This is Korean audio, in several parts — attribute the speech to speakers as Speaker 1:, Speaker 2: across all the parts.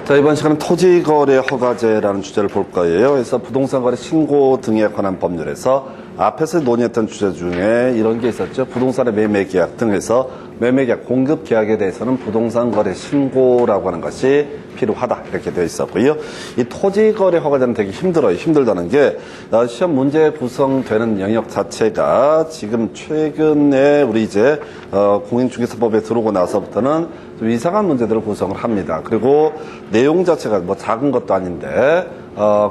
Speaker 1: 자, 이번 시간은 토지거래 허가제라는 주제를 볼 거예요. 그래서 부동산거래 신고 등에 관한 법률에서 앞에서 논의했던 주제 중에 이런 게 있었죠. 부동산의 매매계약 등에서 매매계약, 공급계약에 대해서는 부동산거래 신고라고 하는 것이 필요하다 이렇게 되어 있었고요. 이 토지거래 허가제는 되게 힘들어요. 힘들다는 게 시험 문제 구성되는 영역 자체가 지금 최근에 우리 이제 공인중개사법에 들어오고 나서부터는 좀 이상한 문제들을 구성을 합니다. 그리고 내용 자체가 뭐 작은 것도 아닌데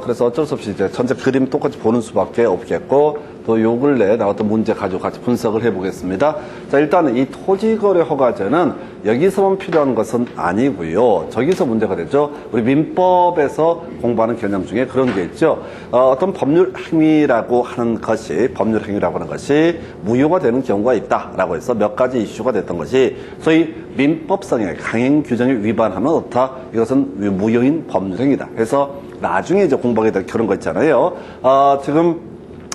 Speaker 1: 그래서 어쩔 수 없이 이제 전체 그림 똑같이 보는 수밖에 없겠고, 또 요 근래에 나왔던 문제 가지고 같이 분석을 해보겠습니다. 자, 일단은 이 토지거래 허가제는 여기서만 필요한 것은 아니고요. 저기서 문제가 되죠. 우리 민법에서 공부하는 개념 중에 그런 게 있죠. 어떤 법률 행위라고 하는 것이, 법률 행위라고 하는 것이 무효가 되는 경우가 있다라고 해서 몇 가지 이슈가 됐던 것이, 소위 민법상의 강행 규정에 위반하면 어떻다? 이것은 무효인 법률 행위다. 그래서 나중에 이제 공부하게 될 그런 거 있잖아요. 지금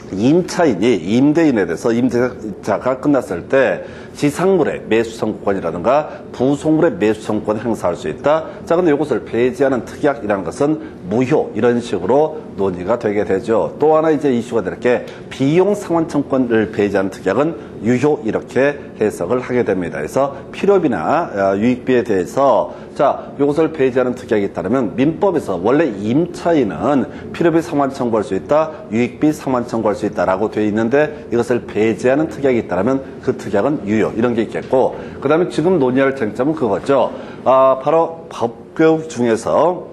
Speaker 1: 임차인이 임대인에 대해서 임대자가 끝났을 때 지상물의 매수 청구권이라든가 부속물의 매수 청구권을 행사할 수 있다. 자, 근데 이것을 배제하는 특약이라는 것은 무효, 이런 식으로 논의가 되게 되죠. 또 하나 이제 이슈가 될 게 비용 상환 청구권을 배제하는 특약은 유효, 이렇게 해석을 하게 됩니다. 그래서 필요비나 유익비에 대해서 자, 이것을 배제하는 특약이 있다면 민법에서 원래 임차인은 필요비 상환 청구할 수 있다, 유익비 상환 청구할 수 있다라고 되어 있는데 이것을 배제하는 특약이 있다면 그 특약은 유효, 이런 게 있겠고, 그 다음에 지금 논의할 쟁점은 그거죠. 바로 법규 중에서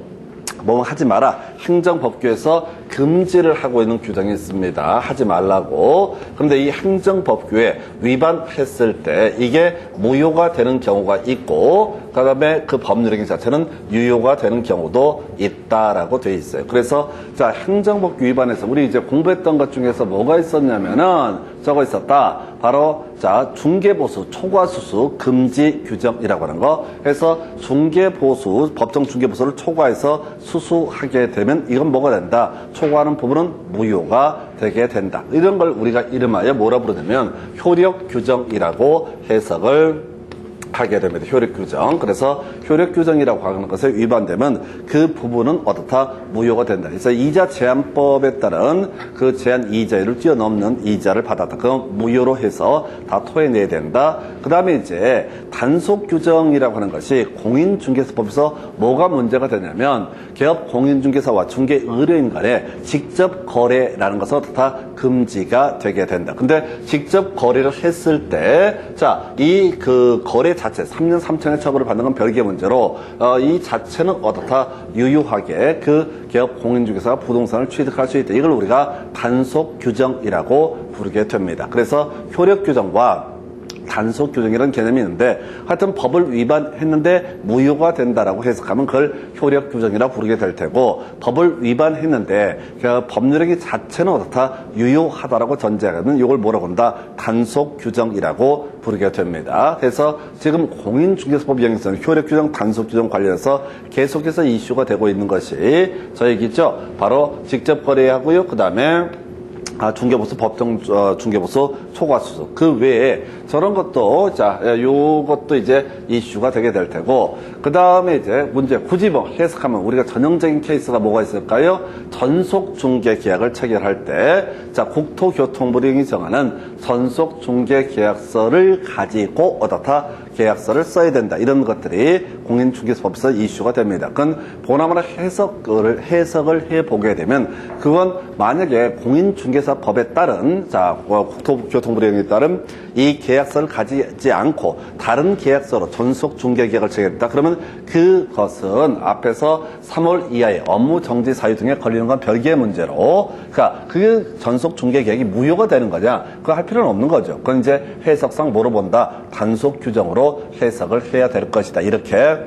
Speaker 1: 뭐 하지 마라, 행정법규에서 금지를 하고 있는 규정이 있습니다. 하지 말라고. 그런데 이 행정법규에 위반했을 때 이게 무효가 되는 경우가 있고, 그 다음에 그 법률행위 자체는 유효가 되는 경우도 있다라고 되어 있어요. 그래서 자, 행정법규 위반해서 우리 이제 공부했던 것 중에서 뭐가 있었냐면은 저거 있었다. 바로 자, 중개보수 초과수수 금지 규정이라고 하는 거. 그래서 중개보수, 법정 중개보수를 초과해서 수수하게 되면 이건 뭐가 된다? 초과하는 부분은 무효가 되게 된다. 이런 걸 우리가 이름하여 뭐라 부르냐면 효력규정이라고 해석을 하게 됩니다. 효력규정. 그래서 효력규정이라고 하는 것에 위반되면 그 부분은 어떻다? 무효가 된다. 그래서 이자 제한법에 따른 그 제한 이자율을 뛰어넘는 이자를 받았다. 그건 무효로 해서 다 토해내야 된다. 그 다음에 이제 단속규정이라고 하는 것이 공인중개사법에서 뭐가 문제가 되냐면 개업 공인중개사와 중개의뢰인 간에 직접 거래라는 것은 어떻다? 금지가 되게 된다. 근데 직접 거래를 했을 때 자, 이 그 거래 자체 3년 3천의 처벌을 받는 건 별개의 문제로 이 자체는 어떻다? 유효하게 그 개업 공인중개사가 부동산을 취득할 수 있다. 이걸 우리가 단속 규정이라고 부르게 됩니다. 그래서 효력 규정과 단속 규정이라는 개념이 있는데, 하여튼 법을 위반했는데 무효가 된다라고 해석하면 그걸 효력 규정이라고 부르게 될 테고, 법을 위반했는데 그 법률행위 자체는 어떻다? 유효하다라고 전제하면 이걸 뭐라고 한다? 단속 규정이라고 부르게 됩니다. 그래서 지금 공인중개사법 이행에서는 효력 규정, 단속 규정 관련해서 계속해서 이슈가 되고 있는 것이 저 얘기죠. 바로 직접 거래하고요. 그 다음에 중개보수, 법정 중개보수 초과수수. 그 외에 저런 것도, 자, 요것도 이제 이슈가 되게 될 테고, 그 다음에 이제 문제, 굳이 뭐 해석하면 우리가 전형적인 케이스가 뭐가 있을까요? 전속 중개 계약을 체결할 때, 자, 국토교통부령이 정하는 전속 중개 계약서를 가지고 어떻다? 계약서를 써야 된다. 이런 것들이 공인중개사법에서 이슈가 됩니다. 그건 보나마나 해석을 해보게 되면 그건 만약에 공인중개사법에 따른 자, 국토교통부령에 따른 이 계약서를 가지지 않고 다른 계약서로 전속 중개 계약을 체결했다. 그러면 그것은 앞에서 3월 이하의 업무 정지 사유 등에 걸리는 건 별개의 문제로, 그러니까 그 전속 중개 계약이 무효가 되는 거냐? 그거 할 필요는 없는 거죠. 그건 이제 해석상 뭐로 본다? 단속 규정으로 해석을 해야 될 것이다. 이렇게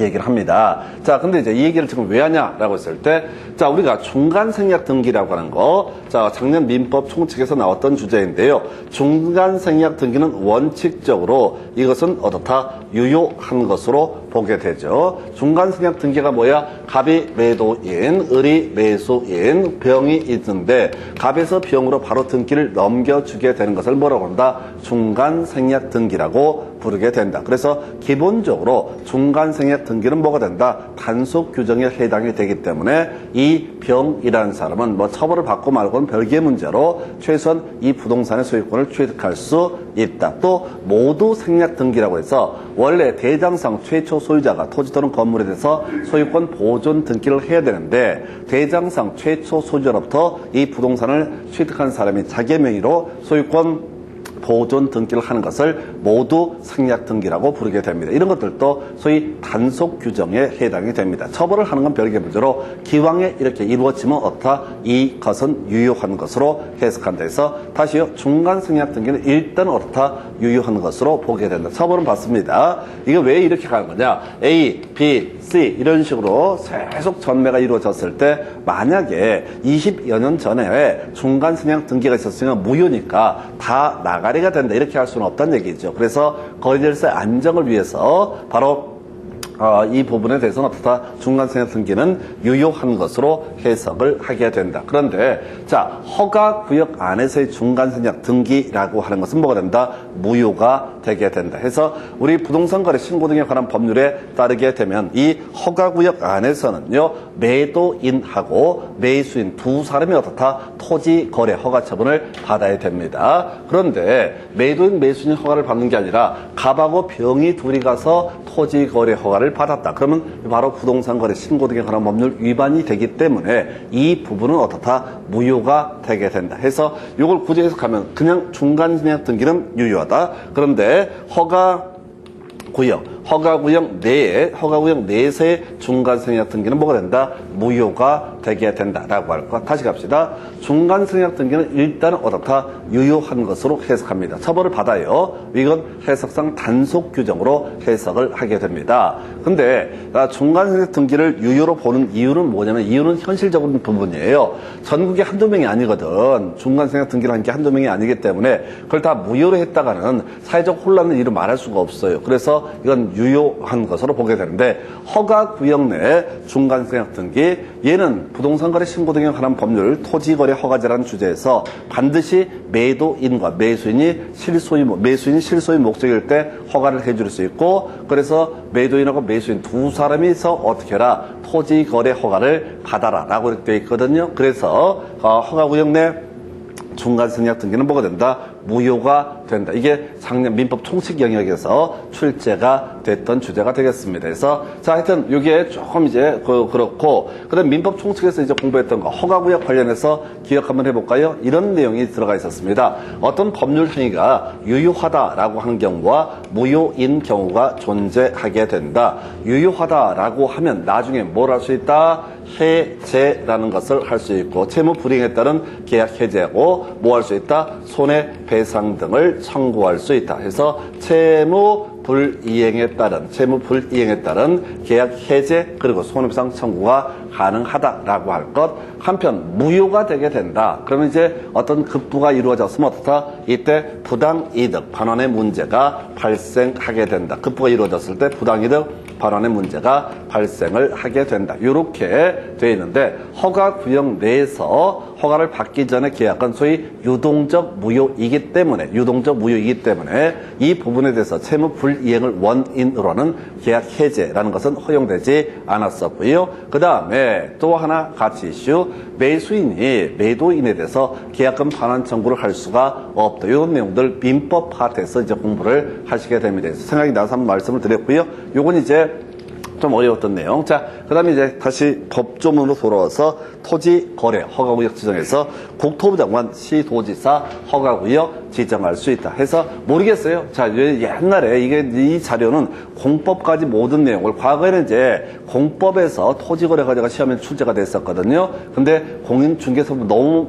Speaker 1: 얘기를 합니다. 자, 근데 이제 이 얘기를 지금 왜 하냐라고 했을 때, 자, 우리가 중간생략 등기라고 하는 거, 자, 작년 민법 총칙에서 나왔던 주제인데요. 중간생략 등기는 원칙적으로 이것은 어떻다? 유효한 것으로 보게 되죠. 중간생략 등기가 뭐야? 갑이 매도인, 을이 매수인, 병이 있는데 갑에서 병으로 바로 등기를 넘겨주게 되는 것을 뭐라고 한다? 중간생략 등기라고 부르게 된다. 그래서 기본적으로 중간생략 등기는 뭐가 된다? 단속 규정에 해당이 되기 때문에 이 병이라는 사람은 뭐 처벌을 받고 말고는 별개의 문제로 최소한 이 부동산의 소유권을 취득할 수 있다. 또 모두 생략 등기라고 해서 원래 대장상 최초 소유자가 토지 또는 건물에 대해서 소유권 보존 등기를 해야 되는데 대장상 최초 소유자로부터 이 부동산을 취득한 사람이 자기 명의로 소유권 보존 등기를 하는 것을 모두 생략 등기라고 부르게 됩니다. 이런 것들도 소위 단속 규정에 해당이 됩니다. 처벌을 하는 건 별개의 문제로 기왕에 이렇게 이루어지면 어떻다? 이것은 유효한 것으로 해석한다 해서 다시요. 중간 생략 등기는 일단 어떻다? 유효한 것으로 보게 된다. 처벌은 받습니다. 이게 왜 이렇게 가는 거냐? A, B, C 이런 식으로 계속 전매가 이루어졌을 때 만약에 20여 년 전에 중간 생략 등기가 있었으면 무효니까 다 나가리가 된다 이렇게 할 수는 없다는 얘기죠. 그래서 거래질서의 안정을 위해서 바로 이 부분에 대해서는 어떻다? 중간생략 등기는 유효한 것으로 해석을 하게 된다. 그런데 자 허가구역 안에서의 중간생략 등기라고 하는 것은 뭐가 된다? 무효가 되게 된다. 해서 우리 부동산거래 신고 등에 관한 법률에 따르게 되면 이 허가구역 안에서는요 매도인하고 매수인 두 사람이 어떻다? 토지거래 허가처분을 받아야 됩니다. 그런데 매도인 매수인 허가를 받는 게 아니라 갑하고 병이 둘이 가서 토지거래 허가를 받았다. 그러면 바로 부동산거래 신고 등에 관한 법률 위반이 되기 때문에 이 부분은 어떻다? 무효가 되게 된다. 해서 이걸 굳이 해석하면 그냥 중간생략 등기는 유효하다. 그런데 허가구역 내에서의 중간생략 등기는 뭐가 된다? 무효가 되게 된다라고 할 것. 다시 갑시다. 중간생략 등기는 일단 어떻다? 유효한 것으로 해석합니다. 처벌을 받아요. 이건 해석상 단속 규정으로 해석을 하게 됩니다. 근데 중간생략 등기를 유효로 보는 이유는 뭐냐면 이유는 현실적인 부분이에요. 전국에 한두 명이 아니거든. 중간생략 등기를 한 게 한두 명이 아니기 때문에 그걸 다 무효로 했다가는 사회적 혼란을 이루 말할 수가 없어요. 그래서 이건 유효한 것으로 보게 되는데 허가구역 내 중간생략 등기 얘는 부동산거래 신고 등에 관한 법률 토지거래 허가제라는 주제에서 반드시 매도인과 매수인이 실소유 목적일 때 허가를 해줄 수 있고 그래서 매도인하고 매수인 두 사람이서 어떻게 해라 토지거래 허가를 받아라 라고 이렇게 되어 있거든요. 그래서 허가구역 내 중간생략 등기는 뭐가 된다? 무효가 된다. 이게 작년 민법 총칙 영역에서 출제가 됐던 주제가 되겠습니다. 그래서 자 하여튼 이게 조금 이제 그렇고 그다음 민법 총칙에서 이제 공부했던 거 허가구역 관련해서 기억 한번 해볼까요? 이런 내용이 들어가 있었습니다. 어떤 법률 행위가 유효하다라고 하는 경우와 무효인 경우가 존재하게 된다. 유효하다라고 하면 나중에 뭘 할 수 있다? 해제라는 것을 할 수 있고 채무 불이행에 따른 계약 해제하고 뭐 할 수 있다? 손해배상 등을 청구할 수 있다. 해서 채무 불이행에 따른 계약 해제 그리고 손해배상 청구가 가능하다라고 할 것. 한편 무효가 되게 된다. 그러면 이제 어떤 급부가 이루어졌으면 어떻다? 이때 부당이득 반환의 문제가 발생하게 된다. 급부가 이루어졌을 때 부당이득 반환의 문제가 발생을 하게 된다. 이렇게 되어 있는데 허가구역 내에서 허가를 받기 전에 계약은 소위 유동적 무효이기 때문에 이 부분에 대해서 채무 불이행을 원인으로는 계약 해제라는 것은 허용되지 않았었고요. 그 다음에 또 하나 같이 이슈 매수인이 매도인에 대해서 계약금 반환 청구를 할 수가 없다. 이런 내용들 민법 파트에서 이제 공부를 하시게 됩니다. 그래서 생각이 나서 한번 말씀을 드렸고요. 요건 이제 좀 어려웠던 내용. 자, 그 다음에 이제 다시 법조문으로 돌아와서 토지거래 허가구역 지정에서 국토부 장관 시도지사 허가구역 지정할 수 있다 해서 모르겠어요. 자, 옛날에 이 자료는 공법까지 모든 내용을 과거에는 이제 공법에서 토지거래 과제가 시험에 출제가 됐었거든요. 근데 공인중개사부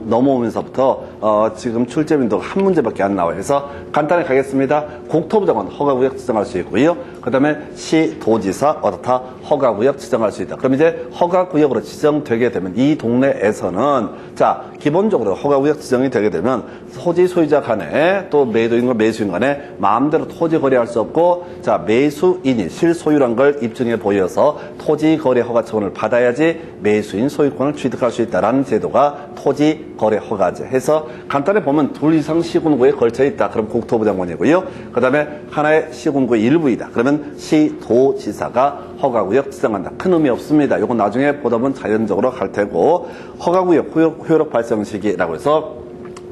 Speaker 1: 넘어오면서부터 지금 출제민도 한 문제밖에 안 나와요. 그래서 간단히 가겠습니다. 국토부 장관 허가구역 지정할 수 있고요. 그 다음에 시도지사 어떻다 허가구역 지정할 수 있다. 그럼 이제 허가구역으로 지정되게 되면 이 동네에서는 자 기본적으로 허가구역 지정이 되게 되면 토지 소유자 간에 또 매도인과 매수인 간에 마음대로 토지 거래할 수 없고 자 매수인이 실소유란 걸 입증해 보여서 토지 거래 허가청을 받아야지 매수인 소유권을 취득할 수 있다라는 제도가 토지 거래 허가제 해서 간단히 보면 둘 이상 시군구에 걸쳐 있다. 그럼 국토부 장관이고요. 그 다음에 하나의 시군구의 일부이다. 그러면 시도지사가 허가구역 지정한다. 큰 의미 없습니다. 이건 나중에 보다 보면 자연적으로 갈 테고 허가구역 효력 발생 시기라고 해서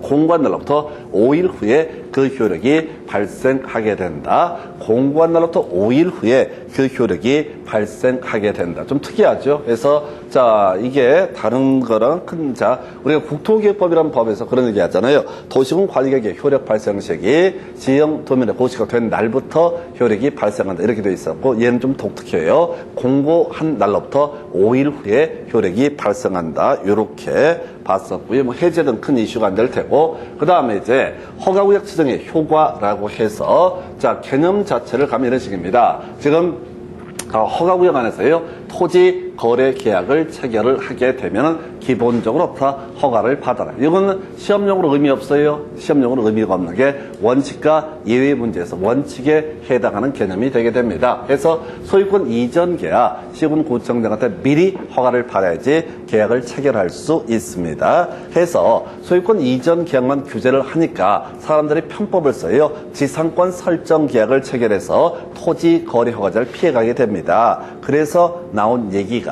Speaker 1: 공고한 날로부터 5일 후에 그 효력이 발생하게 된다. 공고한 날로부터 5일 후에 그 효력이 발생하게 된다. 좀 특이하죠? 그래서 자 이게 다른 거랑 큰 자 우리가 국토기획법이라는 법에서 그런 얘기 하잖아요. 도시군 관리계획의 효력 발생 시기 지형 도면에 고시가 된 날부터 효력이 발생한다. 이렇게 되어 있었고 얘는 좀 독특해요. 공고한 날로부터 5일 후에 효력이 발생한다. 이렇게 봤었고요. 뭐 해제 등 큰 이슈가 안 될 테고 그 다음에 이제 허가구역 지정의 효과라고 해서 자 개념 자체를 가면 이런 식입니다. 지금 허가구역 안에서요 토지 거래 계약을 체결을 하게 되면 기본적으로 다 허가를 받아라. 이건 시험용으로 의미 없어요. 시험용으로 의미가 없는 게 원칙과 예외 문제에서 원칙에 해당하는 개념이 되게 됩니다. 그래서 소유권 이전 계약 시군구청장한테 미리 허가를 받아야지 계약을 체결할 수 있습니다. 해서 소유권 이전 계약만 규제를 하니까 사람들이 편법을 써요. 지상권 설정 계약을 체결해서 토지 거래 허가제를 피해가게 됩니다. 그래서 나온 얘기가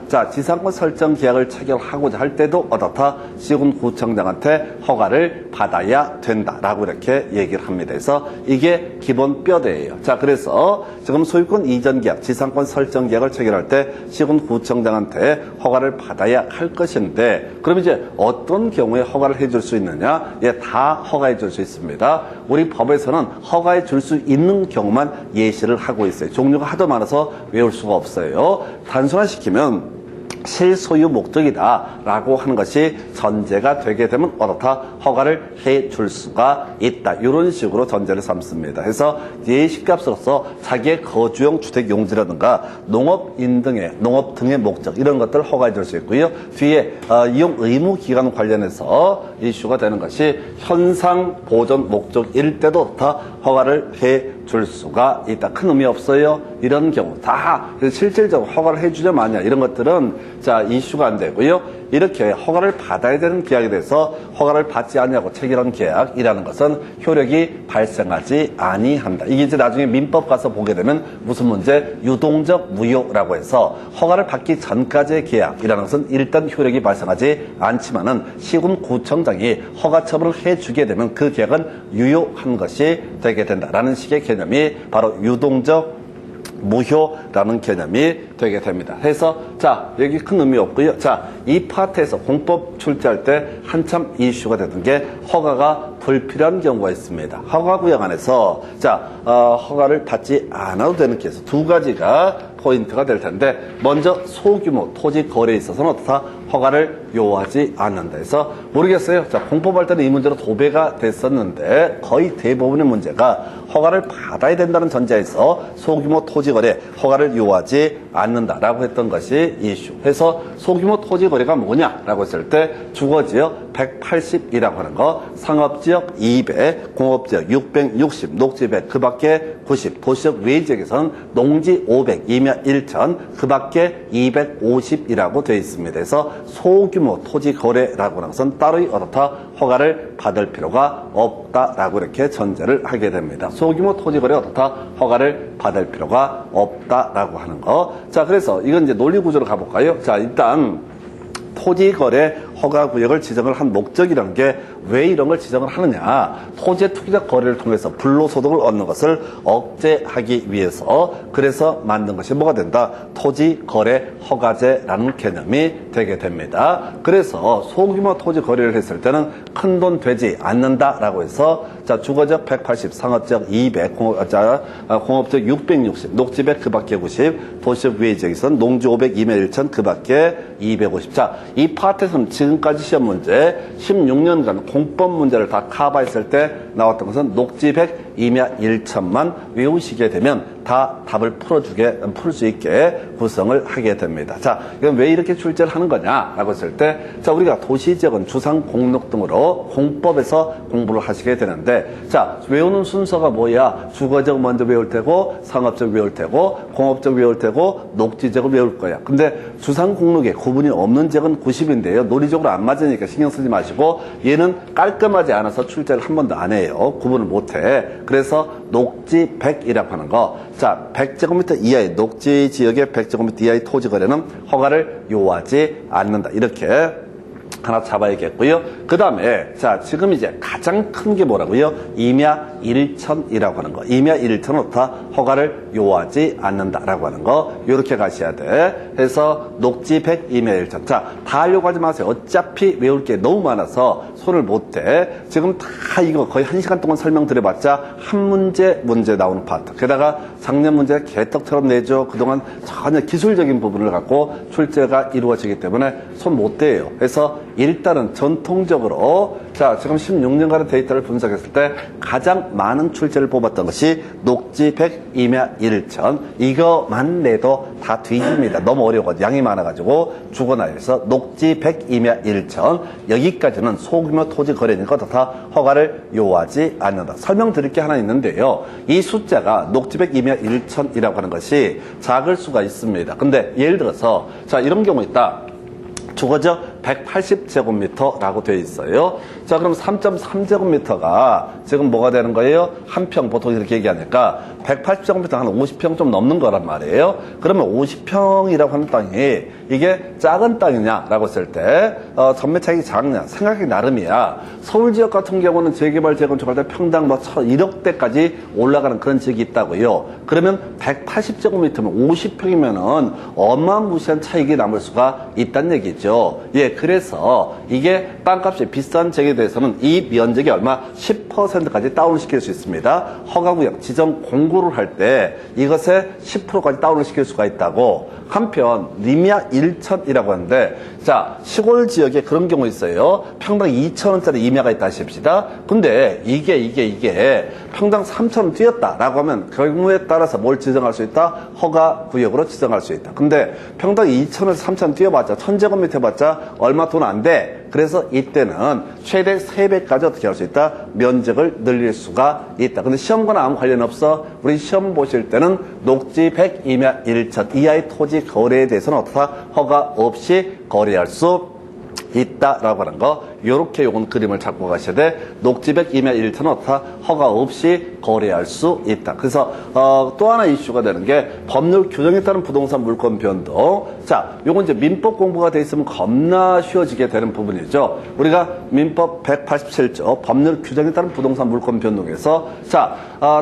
Speaker 1: 자 지상권 설정 계약을 체결하고자 할 때도 어떻다 시군구청장한테 허가를 받아야 된다라고 이렇게 얘기를 합니다. 그래서 이게 기본 뼈대예요. 자 그래서 지금 소유권 이전 계약, 지상권 설정 계약을 체결할 때 시군구청장한테 허가를 받아야 할 것인데 그럼 이제 어떤 경우에 허가를 해줄 수 있느냐? 예, 다 허가해 줄 수 있습니다. 우리 법에서는 허가해 줄 수 있는 경우만 예시를 하고 있어요. 종류가 하도 많아서 외울 수가 없어요. 단순화시키면 실소유 목적이다 라고 하는 것이 전제가 되게 되면 어떻다 허가를 해줄 수가 있다. 이런 식으로 전제를 삼습니다. 그래서 예시값으로서 자기의 거주용 주택 용지라든가 농업인 등의 농업 등의 목적 이런 것들을 허가해 줄 수 있고요. 뒤에 이용 의무 기간 관련해서 이슈가 되는 것이 현상 보존 목적일 때도 다 허가를 해줄 수가 있다. 큰 의미 없어요. 이런 경우 다 실질적으로 허가를 해주냐 마냐 이런 것들은 자 이슈가 안 되고요. 이렇게 허가를 받아야 되는 계약에 대해서 허가를 받지 않냐고 체결한 계약이라는 것은 효력이 발생하지 아니한다. 이게 이제 나중에 민법 가서 보게 되면 무슨 문제? 유동적 무효라고 해서 허가를 받기 전까지의 계약이라는 것은 일단 효력이 발생하지 않지만은 시군구청장이 허가 처분을 해주게 되면 그 계약은 유효한 것이 되게 된다라는 식의 개념이 바로 유동적 무효라는 개념이 되게 됩니다. 해서 자 여기 큰 의미 없고요. 자 이 파트에서 공법 출제할 때 한참 이슈가 되던 게 허가가 불필요한 경우가 있습니다. 허가구역 안에서 자 허가를 받지 않아도 되는 케이스 두 가지가 포인트가 될 텐데 먼저 소규모 토지 거래에 있어서는 어떻다 허가를 요하지 않는다 해서 모르겠어요. 자 공법할 때는 이 문제로 도배가 됐었는데 거의 대부분의 문제가 허가를 받아야 된다는 전제에서 소규모 토지 거래 허가를 요하지 않는다라고 했던 것이 이슈. 해서 소규모 토지 거래가 뭐냐라고 했을 때 주거지역 180이라고 하는 거, 상업지역 200, 공업지역 660, 녹지 100, 그 밖에 90, 도시적 외지역에서는 농지 500, 임야 1000, 그 밖에 250이라고 되어 있습니다. 그래서 소규모 토지 거래라고 하는 것은 따로 어떻다 허가를 받을 필요가 없다라고 이렇게 전제를 하게 됩니다. 소규모 토지 거래 어떻다 허가를 받을 필요가 없다라고 하는 거. 자, 그래서 이건 이제 논리 구조로 가볼까요? 자, 일단 토지 거래 허가 구역을 지정을 한 목적이라는 게 왜 이런 걸 지정을 하느냐. 토지의 투기적 거래를 통해서 불로소득을 얻는 것을 억제하기 위해서 그래서 만든 것이 뭐가 된다? 토지 거래 허가제라는 개념이 되게 됩니다. 그래서 소규모 토지 거래를 했을 때는 큰 돈 되지 않는다라고 해서 자 주거지역 180, 상업지역 200, 공업지역 660, 녹지 100, 그 밖에 90, 도시적 외지역에서는 농지 500, 임야 1000, 그 밖에 250. 자, 이 파트에서는 지금까지 시험 문제 16년간 공법 문제를 다 커버했을 때 나왔던 것은 녹지 100, 2며 1천만 외우시게 되면 다 답을 풀 수 있게 구성을 하게 됩니다. 자, 이건 왜 이렇게 출제를 하는 거냐라고 했을 때, 자, 우리가 도시지역은 주상 공록 등으로 공법에서 공부를 하시게 되는데, 자, 외우는 순서가 뭐야? 주거적 먼저 외울 테고, 상업적 외울 테고, 공업적 외울 테고, 녹지적을 외울 거야. 근데 주상 공록에 구분이 없는 지역은 90인데요. 논리적으로 안 맞으니까 신경 쓰지 마시고, 얘는 깔끔하지 않아서 출제를 한 번도 안 해요. 구분을 못 해. 그래서 녹지 100이라고 하는 거. 자, 100제곱미터 이하의 녹지 지역의 100제곱미터 이하의 토지 거래는 허가를 요하지 않는다. 이렇게 하나 잡아야겠고요. 그 다음에, 자, 지금 이제 가장 큰 게 뭐라고요? 2며 1천이라고 하는 거. 2며 1천은 다 허가를 요하지 않는다라고 하는 거. 요렇게 가셔야 돼. 그래서 녹지 100, 2며 1천. 자, 다 하려고 하지 마세요. 어차피 외울 게 너무 많아서 손을 못 대. 지금 다 이거 거의 1시간 동안 설명드려봤자 한 문제 나오는 파트. 게다가 작년 문제 개떡처럼 내죠. 그동안 전혀 기술적인 부분을 갖고 출제가 이루어지기 때문에 손 못 대요. 그래서 일단은 전통적으로, 자, 지금 16년간의 데이터를 분석했을 때 가장 많은 출제를 뽑았던 것이 녹지 100, 2며 1천. 이거만 내도 다 뒤집니다. 너무 어려워. 양이 많아가지고 주거나에서 녹지 100, 2며 1천. 여기까지는 소규모 토지 거래니까 다 허가를 요하지 않는다. 설명드릴 게 하나 있는데요. 이 숫자가 녹지 100, 2며 1천이라고 하는 것이 작을 수가 있습니다. 근데 예를 들어서, 자, 이런 경우 있다. 주거적 180제곱미터라고 되어 있어요. 자, 그럼 3.3제곱미터가 지금 뭐가 되는 거예요? 한 평, 보통 이렇게 얘기하니까 180제곱미터 한 50평 좀 넘는 거란 말이에요. 그러면 50평이라고 하는 땅이 이게 작은 땅이냐라고 했을 때 전매 차익이 작냐? 생각이 나름이야. 서울 지역 같은 경우는 재개발, 재건축할 때 평당 뭐 1억대까지 올라가는 그런 지역이 있다고요. 그러면 180제곱미터면 50평이면은 어마무시한 차익이 남을 수가 있다는 얘기죠. 예, 그래서 이게 땅값이 비싼 지역에 대해서는 이 면적이 얼마? 10%까지 다운을 시킬 수 있습니다. 허가구역 지정 공고를 할 때 이것에 10%까지 다운을 시킬 수가 있다고. 한편 리미아 1천이라고 하는데, 자, 시골 지역에 그런 경우 있어요. 평당 2천원짜리 임야가 있다 하십시다. 근데 이게 평당 3천원 뛰었다라고 하면 경우에 따라서 뭘 지정할 수 있다? 허가구역으로 지정할 수 있다. 근데 평당 2천원에서 3천원 뛰어봤자 1000제곱미터 해봤자 얼마 돈 안 돼. 그래서 이때는 최대 3배까지 어떻게 할 수 있다? 면적을 늘릴 수가 있다. 근데 시험과는 아무 관련 없어. 우리 시험 보실 때는 녹지 100, 2며 1천 이하의 토지 거래에 대해서는 어떻다? 허가 없이 거래할 수 있다라고 하는 거. 요렇게 요건 그림을 잡고 가셔야 돼. 녹지 100, 2며 1천은 어떻다? 허가 없이 거래할 수 있다. 그래서 또 하나 이슈가 되는 게 법률 규정에 따른 부동산 물권 변동. 자, 요건 이제 민법 공부가 돼 있으면 겁나 쉬워지게 되는 부분이죠. 우리가 민법 187조 법률 규정에 따른 부동산 물권 변동에서, 자,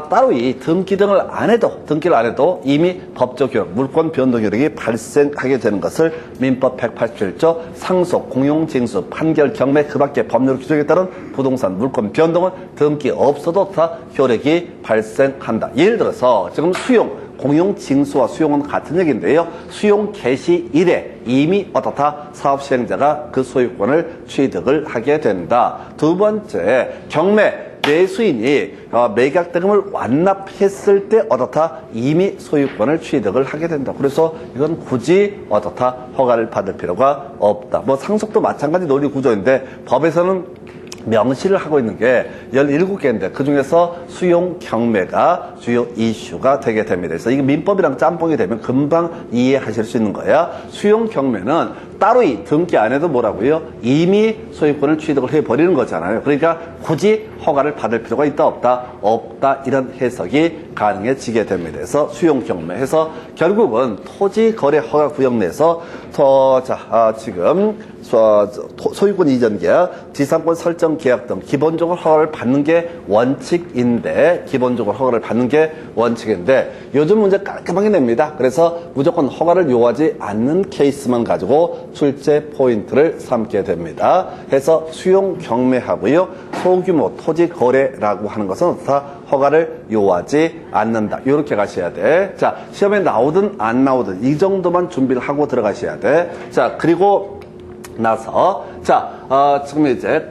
Speaker 1: 따로 이 등기를 안 해도 이미 법적 효력, 물권 변동 효력이 발생하게 되는 것을 민법 187조 상속, 공용징수, 판결, 경매 그 밖에 법률 규정에 따른 부동산 물권 변동은 등기 없어도 다 효력이 발생한다. 예를 들어서 지금 수용, 공용징수와 수용은 같은 얘기인데요. 수용 개시 이래 이미 어떻다? 사업 시행자가 그 소유권을 취득을 하게 된다. 두 번째, 경매, 매수인이 매각 대금을 완납했을 때 어떻다? 이미 소유권을 취득을 하게 된다. 그래서 이건 굳이 어떻다? 허가를 받을 필요가 없다. 뭐 상속도 마찬가지 논리 구조인데 법에서는 명시를 하고 있는 게 17개인데 그중에서 수용 경매가 주요 이슈가 되게 됩니다. 그래서 이게 민법이랑 짬뽕이 되면 금방 이해하실 수 있는 거야. 수용 경매는 따로 이 등기 안 해도 뭐라고요? 이미 소유권을 취득을 해버리는 거잖아요. 그러니까 굳이 허가를 받을 필요가 있다 없다 이런 해석이 가능해지게 됩니다. 그래서 수용 경매해서 결국은 토지 거래 허가 구역 내에서 지금 소유권 이전 계약, 지상권 설정 계약 등 기본적으로 허가를 받는 게 원칙인데 요즘 문제 깔끔하게 냅니다. 그래서 무조건 허가를 요하지 않는 케이스만 가지고 출제 포인트를 삼게 됩니다. 해서 수용 경매하고요. 소규모 토지 거래라고 하는 것은 다 허가를 요하지 않는다. 이렇게 가셔야 돼. 자, 시험에 나오든 안 나오든 이 정도만 준비를 하고 들어가셔야 돼. 자, 그리고 나서 지금 이제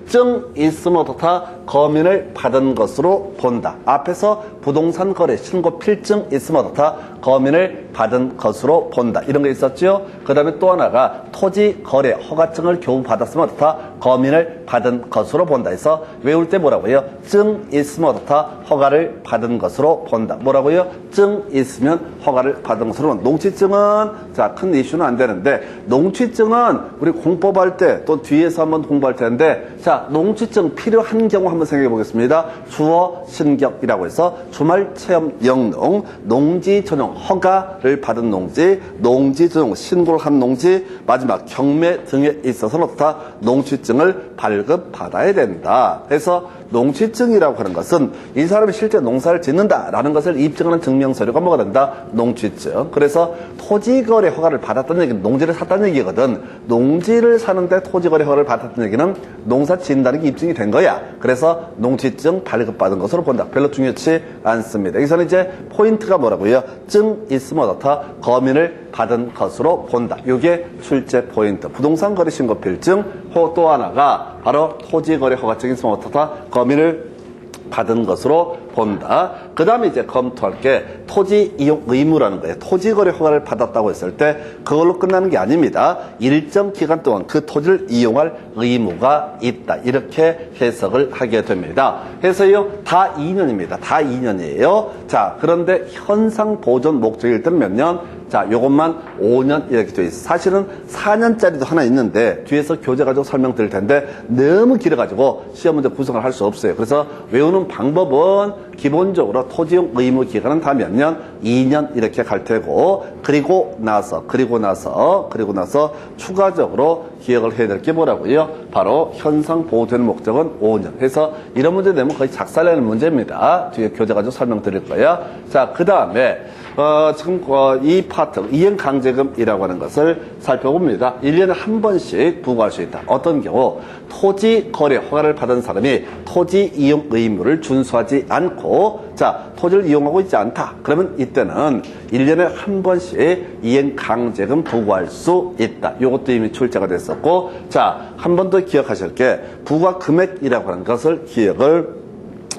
Speaker 1: 필증 있으면 어떻다? 검인을 받은 것으로 본다. 앞에서 부동산 거래 신고 필증 있으면 어떻다? 검인을 받은 것으로 본다. 이런 게 있었죠. 그 다음에 또 하나가 토지 거래 허가증을 겨우 받았으면 어떻다? 검인을 받은 것으로 본다. 해서 외울 때 뭐라고요? 증 있으면 어떻다? 허가를 받은 것으로 본다. 뭐라고요? 증 있으면 허가를 받은 것으로 본다. 농취증은 자, 큰 이슈는 안 되는데 농취증은 우리 공법할 때 또 뒤에서 한번 공부할 텐데 자, 농취증 필요한 경우 한번 생각해 보겠습니다. 주어 신격이라고 해서 주말 체험 영농, 농지 전용 허가를 받은 농지, 농지 전용 신고를 한 농지, 마지막 경매 등에 있어서는 어떻다? 농취증을 발급받아야 된다. 그래서 농취증이라고 하는 것은 이 사람이 실제 농사를 짓는다라는 것을 입증하는 증명서류가 뭐가 된다? 농취증. 그래서 토지거래 허가를 받았다는 얘기는 농지를 샀다는 얘기거든. 농지를 사는데 토지거래 허가를 받았다는 얘기는 농사 짓는다는 게 입증이 된 거야. 그래서 농취증 발급받은 것으로 본다. 별로 중요치 않습니다. 여기서는 이제 포인트가 뭐라고요? 증 있으면 어떻다? 검인을 받은 것으로 본다. 이게 출제 포인트. 부동산 거래 신고 필증, 또 하나가 바로 토지거래 허가증이 있으면 어떻다? 검인을 받은 것으로 본다. 그 다음에 이제 검토할 게 토지 이용 의무라는 거예요. 토지거래 허가를 받았다고 했을 때 그걸로 끝나는 게 아닙니다. 일정 기간 동안 그 토지를 이용할 의무가 있다. 이렇게 해석을 하게 됩니다. 그래서요, 다 2년입니다. 다 2년이에요. 자, 그런데 현상 보존 목적일 때는 몇 년? 자, 요것만 5년 이렇게 되어 있어요. 사실은 4년짜리도 하나 있는데 뒤에서 교재 가지고 설명드릴 텐데 너무 길어가지고 시험 문제 구성을 할 수 없어요. 그래서 외우는 방법은 기본적으로 토지용 의무 기간은 다 몇 년? 2년 이렇게 갈 테고 그리고 나서 추가적으로 기억을 해야 될 게 뭐라고요? 바로 현상 보호되는 목적은 5년. 그래서 이런 문제 내면 거의 작살내는 문제입니다. 뒤에 교재 가지고 설명드릴 거야. 자, 그 다음에 지금 이 파트 이행강제금이라고 하는 것을 살펴봅니다. 1년에 한 번씩 부과할 수 있다. 어떤 경우 토지 거래 허가를 받은 사람이 토지 이용 의무를 준수하지 않고 자, 토지를 이용하고 있지 않다. 그러면 이때는 1년에 한 번씩 이행강제금 부과할 수 있다. 이것도 이미 출제가 됐었고 자, 한 번 더 기억하실 게 부과 금액이라고 하는 것을 기억을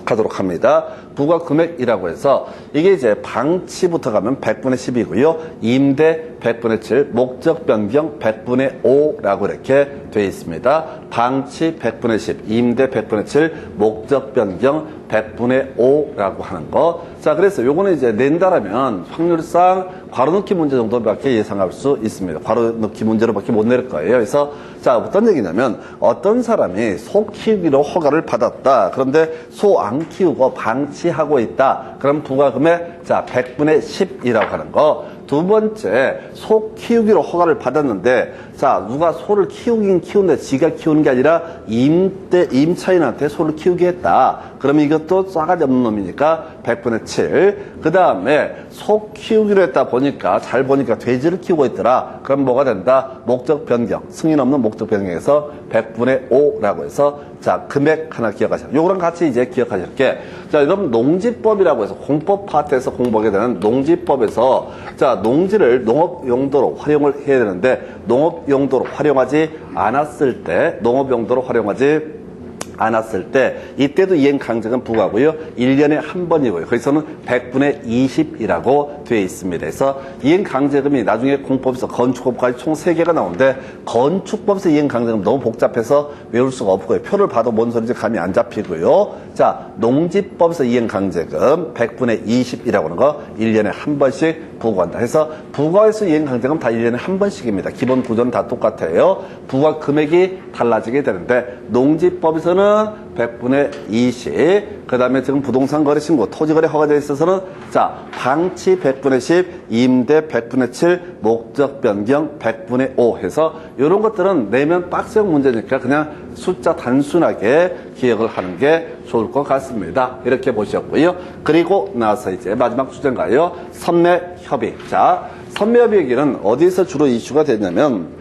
Speaker 1: 하도록 합니다. 부과 금액이라고 해서 이게 이제 방치부터 가면 100분의 10이고요. 임대 100분의 7, 목적 변경 100분의 5라고 이렇게 되어 있습니다. 방치 100분의 10, 임대 100분의 7, 목적 변경 100분의 5라고 하는 거. 자, 그래서 요거는 이제 낸다라면 확률상 괄호 넣기 문제 정도밖에 예상할 수 있습니다. 괄호 넣기 문제로밖에 못 낼 거예요. 그래서 자, 어떤 얘기냐면 어떤 사람이 소 키우기로 허가를 받았다. 그런데 소 안 키우고 방치하고 있다. 그럼 부과금액 자, 100분의 10이라고 하는 거. 두 번째, 소 키우기로 허가를 받았는데, 자, 누가 소를 키우긴 키우는데 지가 키우는 게 아니라 임차인한테 소를 키우게 했다. 그러면 이것도 싸가지 없는 놈이니까 100분의 7. 그 다음에 소 키우기로 했다 보니까, 잘 보니까 돼지를 키우고 있더라. 그럼 뭐가 된다? 목적 변경. 승인 없는 목적 변경에서 100분의 5라고 해서 자, 금액 하나 기억하시라. 요거랑 같이 이제 기억하실 게, 자, 여러분 농지법이라고 해서 공법 파트에서 공부하게 되는 농지법에서 자, 농지를 농업 용도로 활용을 해야 되는데 농업 용도로 활용하지 않았을 때 이때도 이행강제금 부과고요. 1년에 한 번이고요. 거기서는 100분의 20이라고 되어 있습니다. 그래서 이행강제금이 나중에 공법에서 건축법까지 총 3개가 나오는데 건축법에서 이행강제금 너무 복잡해서 외울 수가 없고요. 표를 봐도 뭔 소리인지 감이 안 잡히고요. 자, 농지법에서 이행강제금 100분의 20이라고 하는 거 1년에 한 번씩 부과한다. 그래서 부과에서 이행강제금 다 1년에 한 번씩입니다. 기본 구조는 다 똑같아요. 부과 금액이 달라지게 되는데 농지법에서는 100분의 20, 그 다음에 지금 부동산 거래 신고, 토지거래 허가제에 있어서는 자, 방치 100분의 10, 임대 100분의 7, 목적 변경 100분의 5 해서 이런 것들은 내면 빡세형 문제니까 그냥 숫자 단순하게 기억을 하는 게 좋을 것 같습니다. 이렇게 보셨고요. 그리고 나서 이제 마지막 주제인가요? 선매협의. 자, 선매협의 얘기는 어디서 주로 이슈가 되냐면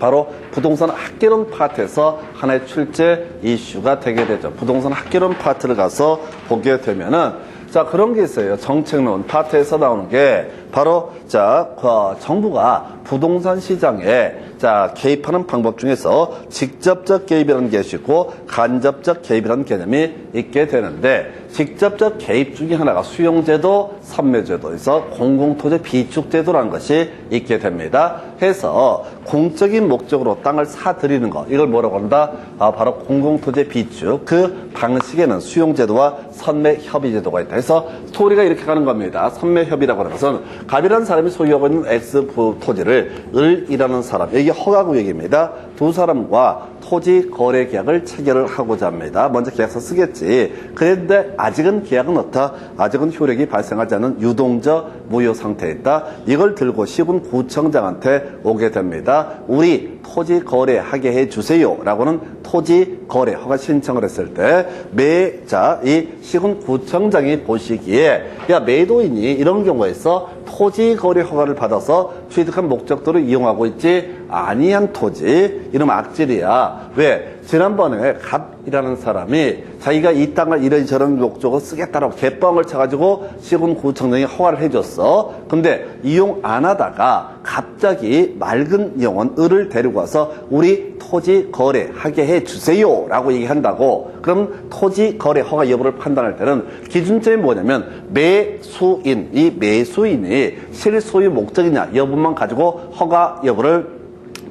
Speaker 1: 바로 부동산 학개론 파트에서 하나의 출제 이슈가 되게 되죠. 부동산 학개론 파트를 가서 보게 되면은 자, 그런 게 있어요. 정책론 파트에서 나오는 게 바로 자, 정부가 부동산 시장에 자, 자, 개입하는 방법 중에서 직접적 개입이라는 것이 있고 간접적 개입이라는 개념이 있게 되는데 직접적 개입 중에 하나가 수용제도, 선매제도에서 공공토지 비축제도라는 것이 있게 됩니다. 해서 공적인 목적으로 땅을 사들이는 것, 이걸 뭐라고 한다? 바로 공공토지 비축. 그 방식에는 수용제도와 선매협의제도가 있다. 해서 스토리가 이렇게 가는 겁니다. 선매협의라고 하는 것은 갑이라는 사람이 소유하고 있는 X 토지를 을이라는 사람, 이게 허가구역입니다. 두 사람과 토지 거래 계약을 체결을 하고자 합니다. 먼저 계약서 쓰겠지. 그런데 아직은 계약은 어떻다? 아직은 효력이 발생하지 않은 유동적 무효 상태에 있다. 이걸 들고 시군구청장한테 오게 됩니다. 우리 토지 거래하게 해주세요 라고는 토지 거래 허가 신청을 했을 때 이 시군구청장이 보시기에 야, 매도인이 이런 경우에서 토지 거래 허가를 받아서 취득한 목적도로 이용하고 있지 아니한 토지, 이름 악질이야. 왜? 지난번에 갑이라는 사람이 자기가 이 땅을 이런저런 목적으로 쓰겠다라고 개뻥을 쳐가지고 시군구청장이 허가를 해줬어. 근데 이용 안 하다가 갑자기 맑은 영혼 을을 데리고 와서 우리 토지 거래하게 해주세요 라고 얘기한다고. 그럼 토지 거래 허가 여부를 판단할 때는 기준점이 뭐냐면 매수인, 이 매수인이 실소유 목적이냐 여부만 가지고 허가 여부를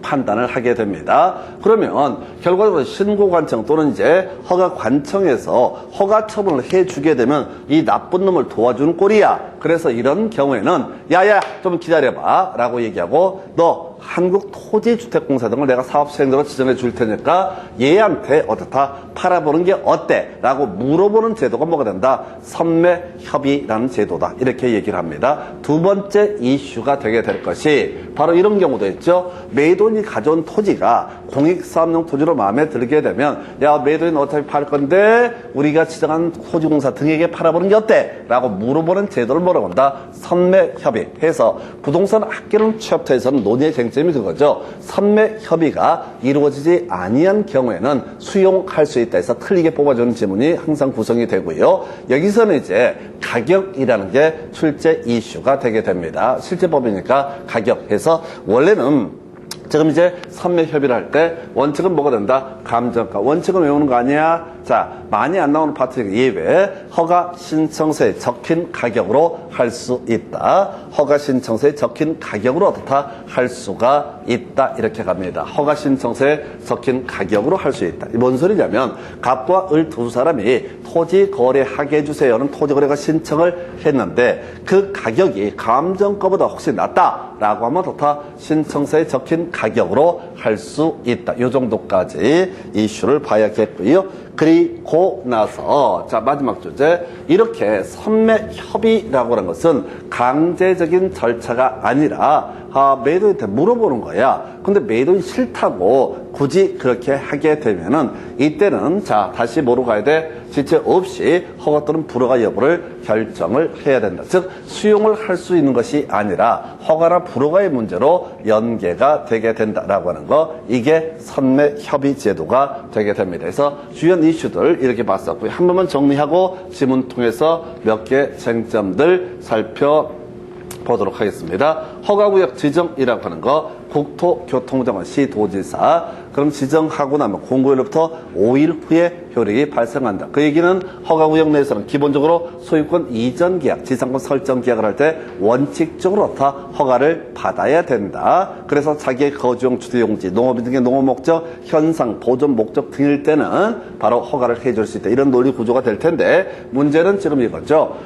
Speaker 1: 판단을 하게 됩니다. 그러면 결과적으로 신고관청 또는 이제 허가관청에서 허가 처분을 해주게 되면 이 나쁜 놈을 도와주는 꼴이야. 그래서 이런 경우에는 야야 좀 기다려봐 라고 얘기하고 너 한국토지주택공사 등을 내가 사업시행자로 지정해 줄 테니까 얘한테 어떻다 팔아보는 게 어때? 라고 물어보는 제도가 뭐가 된다? 선매협의라는 제도다. 이렇게 얘기를 합니다. 두 번째 이슈가 되게 될 것이 바로 이런 경우도 있죠. 매도인이 가져온 토지가 공익사업용 토지로 마음에 들게 되면 야, 매도인 어차피 팔 건데 우리가 지정한 토지공사 등에게 팔아보는 게 어때? 라고 물어보는 제도를 뭐라고 한다? 선매협의 해서 부동산 학계론 챕터에서는 논의의 쟁점이 그거죠. 선매협의가 이루어지지 아니한 경우에는 수용할 수 있다 해서 틀리게 뽑아주는 지문이 항상 구성이 되고요. 여기서는 이제 가격이라는 게 출제 이슈가 되게 됩니다. 실제법이니까 가격해서 원래는 지금 이제 선매협의를 할 때 원칙은 뭐가 된다? 감정가. 원칙은 외우는 거 아니야? 자, 많이 안 나오는 파트 예외. 허가 신청서에 적힌 가격으로 할 수 있다. 허가 신청서에 적힌 가격으로 어떻다? 할 수가 있다. 이렇게 갑니다. 허가 신청서에 적힌 가격으로 할 수 있다. 뭔 소리냐면 갑과 을 두 사람이 토지 거래하게 해주세요는 토지 거래가 신청을 했는데 그 가격이 감정가보다 혹시 낮다라고 하면 어떻다? 신청서에 적힌 가격으로 할 수 있다. 이 정도까지 이슈를 봐야겠고요. 그리고 나서 자 마지막 주제, 이렇게 선매협의라고 하는 것은 강제적인 절차가 아니라 매도인한테 물어보는 거야. 근데 매도인이 싫다고 굳이 그렇게 하게 되면은 이때는 자 다시 뭐로 가야 돼? 지체 없이 허가 또는 불허가 여부를 결정을 해야 된다. 즉 수용을 할 수 있는 것이 아니라 허가나 불허가의 문제로 연계가 되게 된다라고 하는 거, 이게 선매협의 제도가 되게 됩니다. 그래서 주요 이슈들 이렇게 봤었고요. 한 번만 정리하고 지문 통해서 몇 개 쟁점들 살펴보도록 하겠습니다. 허가구역 지정이라고 하는 거, 국토교통장관, 시도지사, 그럼 지정하고 나면 공고일로부터 5일 후에 효력이 발생한다. 그 얘기는 허가구역 내에서는 기본적으로 소유권 이전 계약, 지상권 설정 계약을 할 때 원칙적으로 다 허가를 받아야 된다. 그래서 자기의 거주용, 주택용지, 농업 등의 농업 목적, 현상, 보존 목적 등일 때는 바로 허가를 해줄 수 있다. 이런 논리 구조가 될 텐데 문제는 지금 이거죠.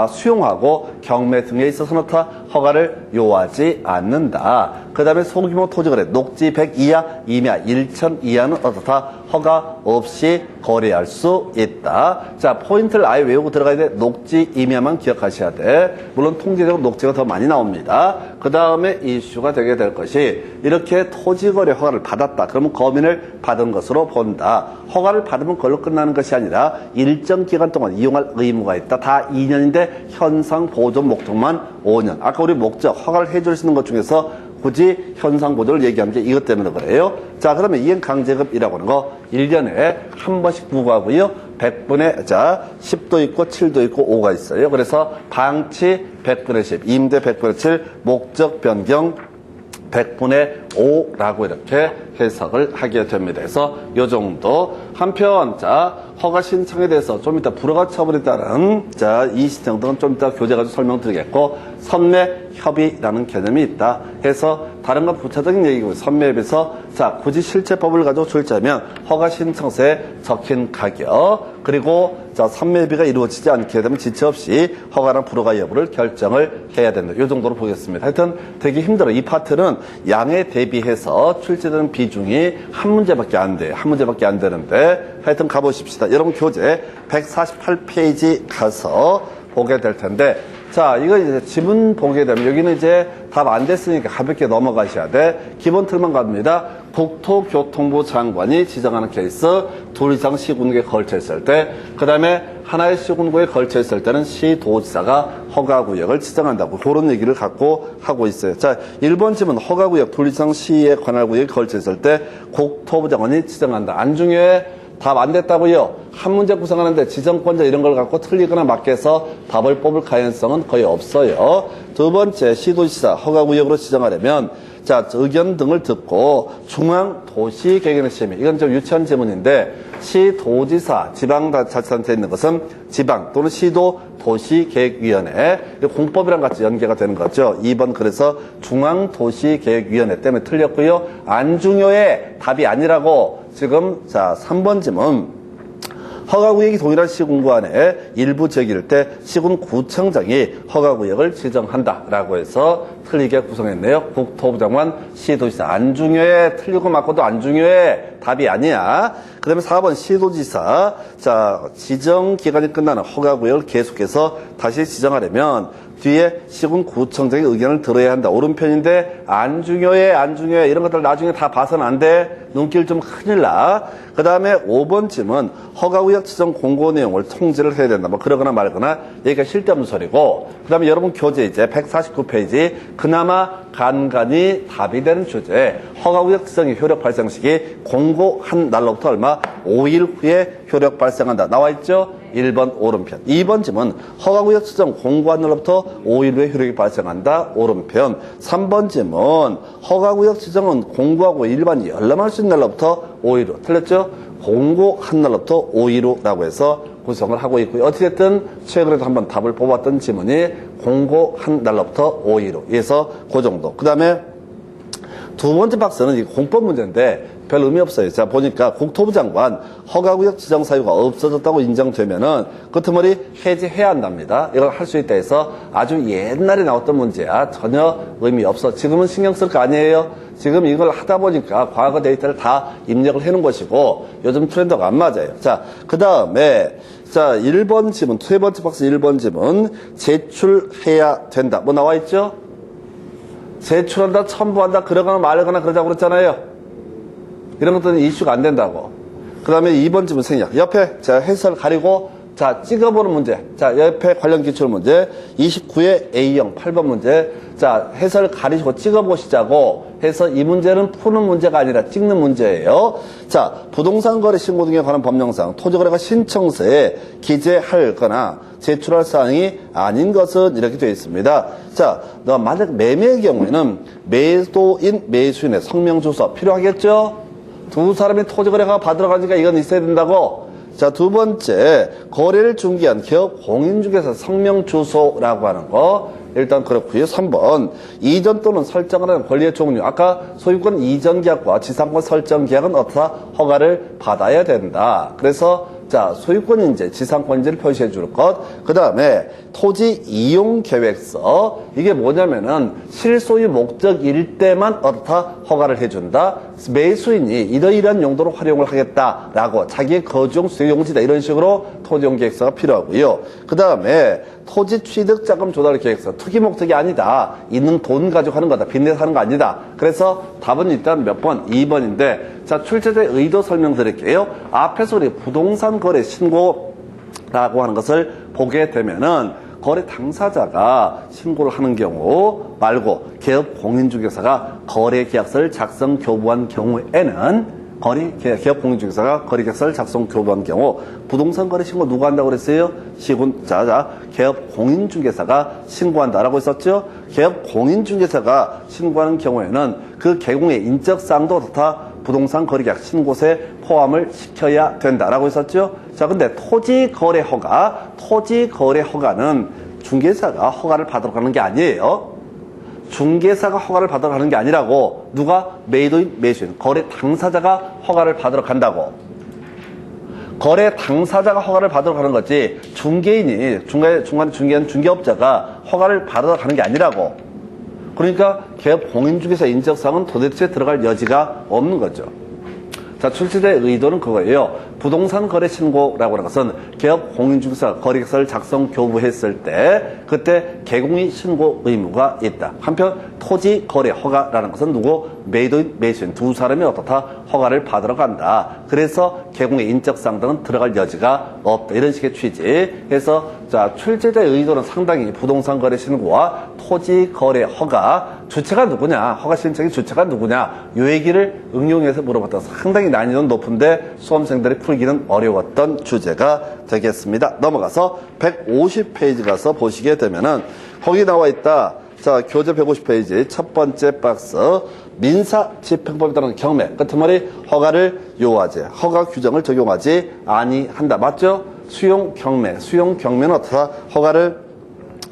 Speaker 1: 수용하고 경매 등에 있어서는 다 허가를 요하지 않는다. 그 다음에 소규모 토지거래, 녹지 100 이하, 임야 1천 이하는 어떻다? 허가 없이 거래할 수 있다. 자, 포인트를 아예 외우고 들어가야 돼. 녹지 임야만 기억하셔야 돼. 물론 통계적으로 녹지가 더 많이 나옵니다. 그 다음에 이슈가 되게 될 것이 이렇게 토지거래 허가를 받았다. 그러면 거민을 받은 것으로 본다. 허가를 받으면 그걸로 끝나는 것이 아니라 일정 기간 동안 이용할 의무가 있다. 다 2년인데 현상 보존 목적만 5년. 아까 우리 목적 허가를 해줄 수 있는 것 중에서 굳이 현상 보존을 얘기한 게 이것 때문에 그래요. 자, 그러면 이행 강제급이라고 하는 거 1년에 한 번씩 부과하고요. 100분의 10도 있고 7도 있고 5가 있어요. 그래서 방치 100분의 10, 임대 100분의 7, 목적 변경 100분의 5라고 이렇게 해석을 하게 됩니다. 그래서 요 정도. 한편, 자, 허가 신청에 대해서 좀 이따 불허가 처분에 따른, 자, 이 신청 등은 좀 이따 교재 가지고 설명드리겠고, 선매협의라는 개념이 있다 해서 다른 건 부차적인 얘기고, 선매협에서, 자, 굳이 실체법을 가지고 출제하면 허가 신청서에 적힌 가격, 그리고, 자, 선매협의가 이루어지지 않게 되면 지체 없이 허가나 불허가 여부를 결정을 해야 된다. 요 정도로 보겠습니다. 하여튼 되게 힘들어. 이 파트는 양에 대비해서 출제되는 비중이 한 문제밖에 안 돼요. 한 문제밖에 안 되는데 하여튼 가보십시다. 여러분 교재 148페이지 가서 보게 될 텐데 자, 이거 이제 지문 보게 되면 여기는 이제 답 안 됐으니까 가볍게 넘어가셔야 돼. 기본 틀만 갑니다. 국토교통부 장관이 지정하는 케이스, 둘 이상 시군구에 걸쳐 있을 때, 그 다음에 하나의 시군구에 걸쳐 있을 때는 시도지사가 허가구역을 지정한다고 그런 얘기를 갖고 하고 있어요. 자, 1번 질문 허가구역, 둘 이상 시의 관할구역에 걸쳐 있을 때 국토부 장관이 지정한다. 안 중요해? 답 안 됐다고요? 한 문제 구성하는데 지정권자 이런 걸 갖고 틀리거나 맞게 해서 답을 뽑을 가능성은 거의 없어요. 두 번째, 시도지사 허가구역으로 지정하려면 자, 의견 등을 듣고 중앙도시계획의 시험이 이건 좀 유치한 질문인데 시도지사, 지방자치단체에 있는 것은 지방 또는 시도 도시계획위원회 공법이랑 같이 연계가 되는 거죠. 2번 그래서 중앙도시계획위원회 때문에 틀렸고요. 안 중요해. 답이 아니라고. 지금 자 3번 질문 허가구역이 동일한 시군구 안에 일부 지역일 때 시군구청장이 허가구역을 지정한다라고 해서 틀리게 구성했네요. 국토부 장관, 시도지사. 안 중요해. 틀리고 맞고도 안 중요해. 답이 아니야. 그 다음에 4번 시도지사. 자, 지정기간이 끝나는 허가구역을 계속해서 다시 지정하려면 뒤에 시군구청장의 의견을 들어야 한다. 오른편인데 안 중요해. 안 중요해. 이런 것들 나중에 다 봐서는 안 돼. 눈길 좀 큰일 나. 그 다음에 5번 질문 허가구역 지정 공고 내용을 통지를 해야 된다. 뭐 그러거나 말거나 얘기가 쓸데없는 소리고 그 다음에 여러분 교재 이제 149페이지 그나마 간간히 답이 되는 주제 허가구역 지정의 효력 발생 시기 공고한 날로부터 얼마? 5일 후에 효력 발생한다. 나와 있죠? 1번 오른편. 2번 질문 허가구역 지정 공고한 날로부터 5일 후에 효력이 발생한다. 오른편. 3번 질문 허가구역 지정은 공고하고 일반이 열람할 수 있는 날로부터 5일 후. 틀렸죠? 공고한 날로부터 5일 후라고 해서 구성을 하고 있고요. 어찌됐든 최근에도 한번 답을 뽑았던 지문이 공고한 날로부터 5일 후. 그래서 그 정도. 그 다음에 두 번째 박스는 이 공법 문제인데 별 의미 없어요. 자, 보니까 국토부 장관 허가구역 지정 사유가 없어졌다고 인정되면은 끄트머리 해제해야 한답니다. 이걸 할 수 있다 해서 아주 옛날에 나왔던 문제야. 전혀 의미 없어. 지금은 신경 쓸 거 아니에요. 지금 이걸 하다 보니까 과거 데이터를 다 입력을 해놓은 것이고 요즘 트렌드가 안 맞아요. 자, 그 다음에 자 1번 지문, 세 번째 박스 1번 지문 제출해야 된다. 뭐 나와 있죠? 제출한다, 첨부한다, 그러거나 말거나 그러자고 그랬잖아요. 이런 것들은 이슈가 안 된다고. 그 다음에 2번 질문 생략. 옆에 자 해설 가리고 자 찍어보는 문제. 자 옆에 관련 기출 문제 29의 A형 8번 문제. 자 해설 가리시고 찍어보시자고 해서 이 문제는 푸는 문제가 아니라 찍는 문제예요. 자 부동산 거래 신고 등에 관한 법령상 토지거래가 신청서에 기재할 거나 제출할 사항이 아닌 것은 이렇게 되어 있습니다. 자, 만약 매매의 경우에는 매도인, 매수인의 성명 주소 필요하겠죠? 두 사람이 토지거래가 받으러 가니까 이건 있어야 된다고. 자, 두 번째, 거래를 중개한 기업 공인중개사 성명 주소라고 하는 거. 일단 그렇고요. 3번, 이전 또는 설정을 하는 권리의 종류. 아까 소유권 이전 계약과 지상권 설정 계약은 어떻다? 허가를 받아야 된다. 그래서 자, 소유권인지 지상권인지를 표시해 줄 것. 그 다음에 토지 이용 계획서. 이게 뭐냐면은 실소유 목적일 때만 어떻다? 허가를 해준다. 매수인이 이러이러한 용도로 활용을 하겠다라고 자기의 거주용 수용지다 이런 식으로 토지 이용 계획서가 필요하고요. 그 다음에 토지 취득 자금 조달 계획서. 투기 목적이 아니다. 있는 돈 가지고 하는 거다. 빚내서 하는 거 아니다. 그래서 답은 일단 몇 번? 2번인데 자, 출제자의 의도 설명드릴게요. 앞에서 우리 부동산 거래 신고라고 하는 것을 보게 되면은 거래 당사자가 신고를 하는 경우 말고 개업 공인중개사가 거래 계약서를 작성 교부한 경우에는 기업 공인중개사가 거래계약서를 작성 교부한 경우 부동산 거래 신고 누가 한다고 그랬어요? 기업 공인중개사가 신고한다라고 했었죠? 기업 공인중개사가 신고하는 경우에는 그 개공의 인적사항도 다 부동산 거래계약 신고서에 포함을 시켜야 된다라고 했었죠? 자, 근데 토지거래허가는 중개사가 허가를 받으러 가는 게 아니에요. 중개사가 허가를 받으러 가는 게 아니라고. 누가? 메이드인 매수인, 거래 당사자가 허가를 받으러 간다고. 거래 당사자가 허가를 받으러 가는 거지 중개인이 중간에 중개하는 중개업자가 허가를 받으러 가는 게 아니라고. 그러니까 기업 공인중개사 인적사항은 도대체 들어갈 여지가 없는 거죠. 자, 출제자의 의도는 그거예요. 부동산 거래 신고라고 하는 것은 기업 공인중개사가 거래계약서를 작성 교부했을 때 그때 개공인 신고 의무가 있다. 한편 토지 거래 허가라는 것은 누구? 메이드인 매수인 두 사람이 어떻다? 허가를 받으러 간다. 그래서 개공의 인적사항 등은 들어갈 여지가 없다. 이런 식의 취지. 그래서 자, 출제자의 의도는 상당히 부동산 거래 신고와 토지 거래 허가 주체가 누구냐? 허가 신청의 주체가 누구냐? 이 얘기를 응용해서 물어봤다. 상당히 난이도는 높은데 수험생들이 풀기는 어려웠던 주제가 되겠습니다. 넘어가서 150페이지 가서 보시게 되면은 거기 나와 있다. 자, 교재 150페이지 첫 번째 박스 민사집행법에 따른 경매 끝머리 허가를 요하지 허가 규정을 적용하지 아니한다. 맞죠? 수용 경매는 어떻다? 허가를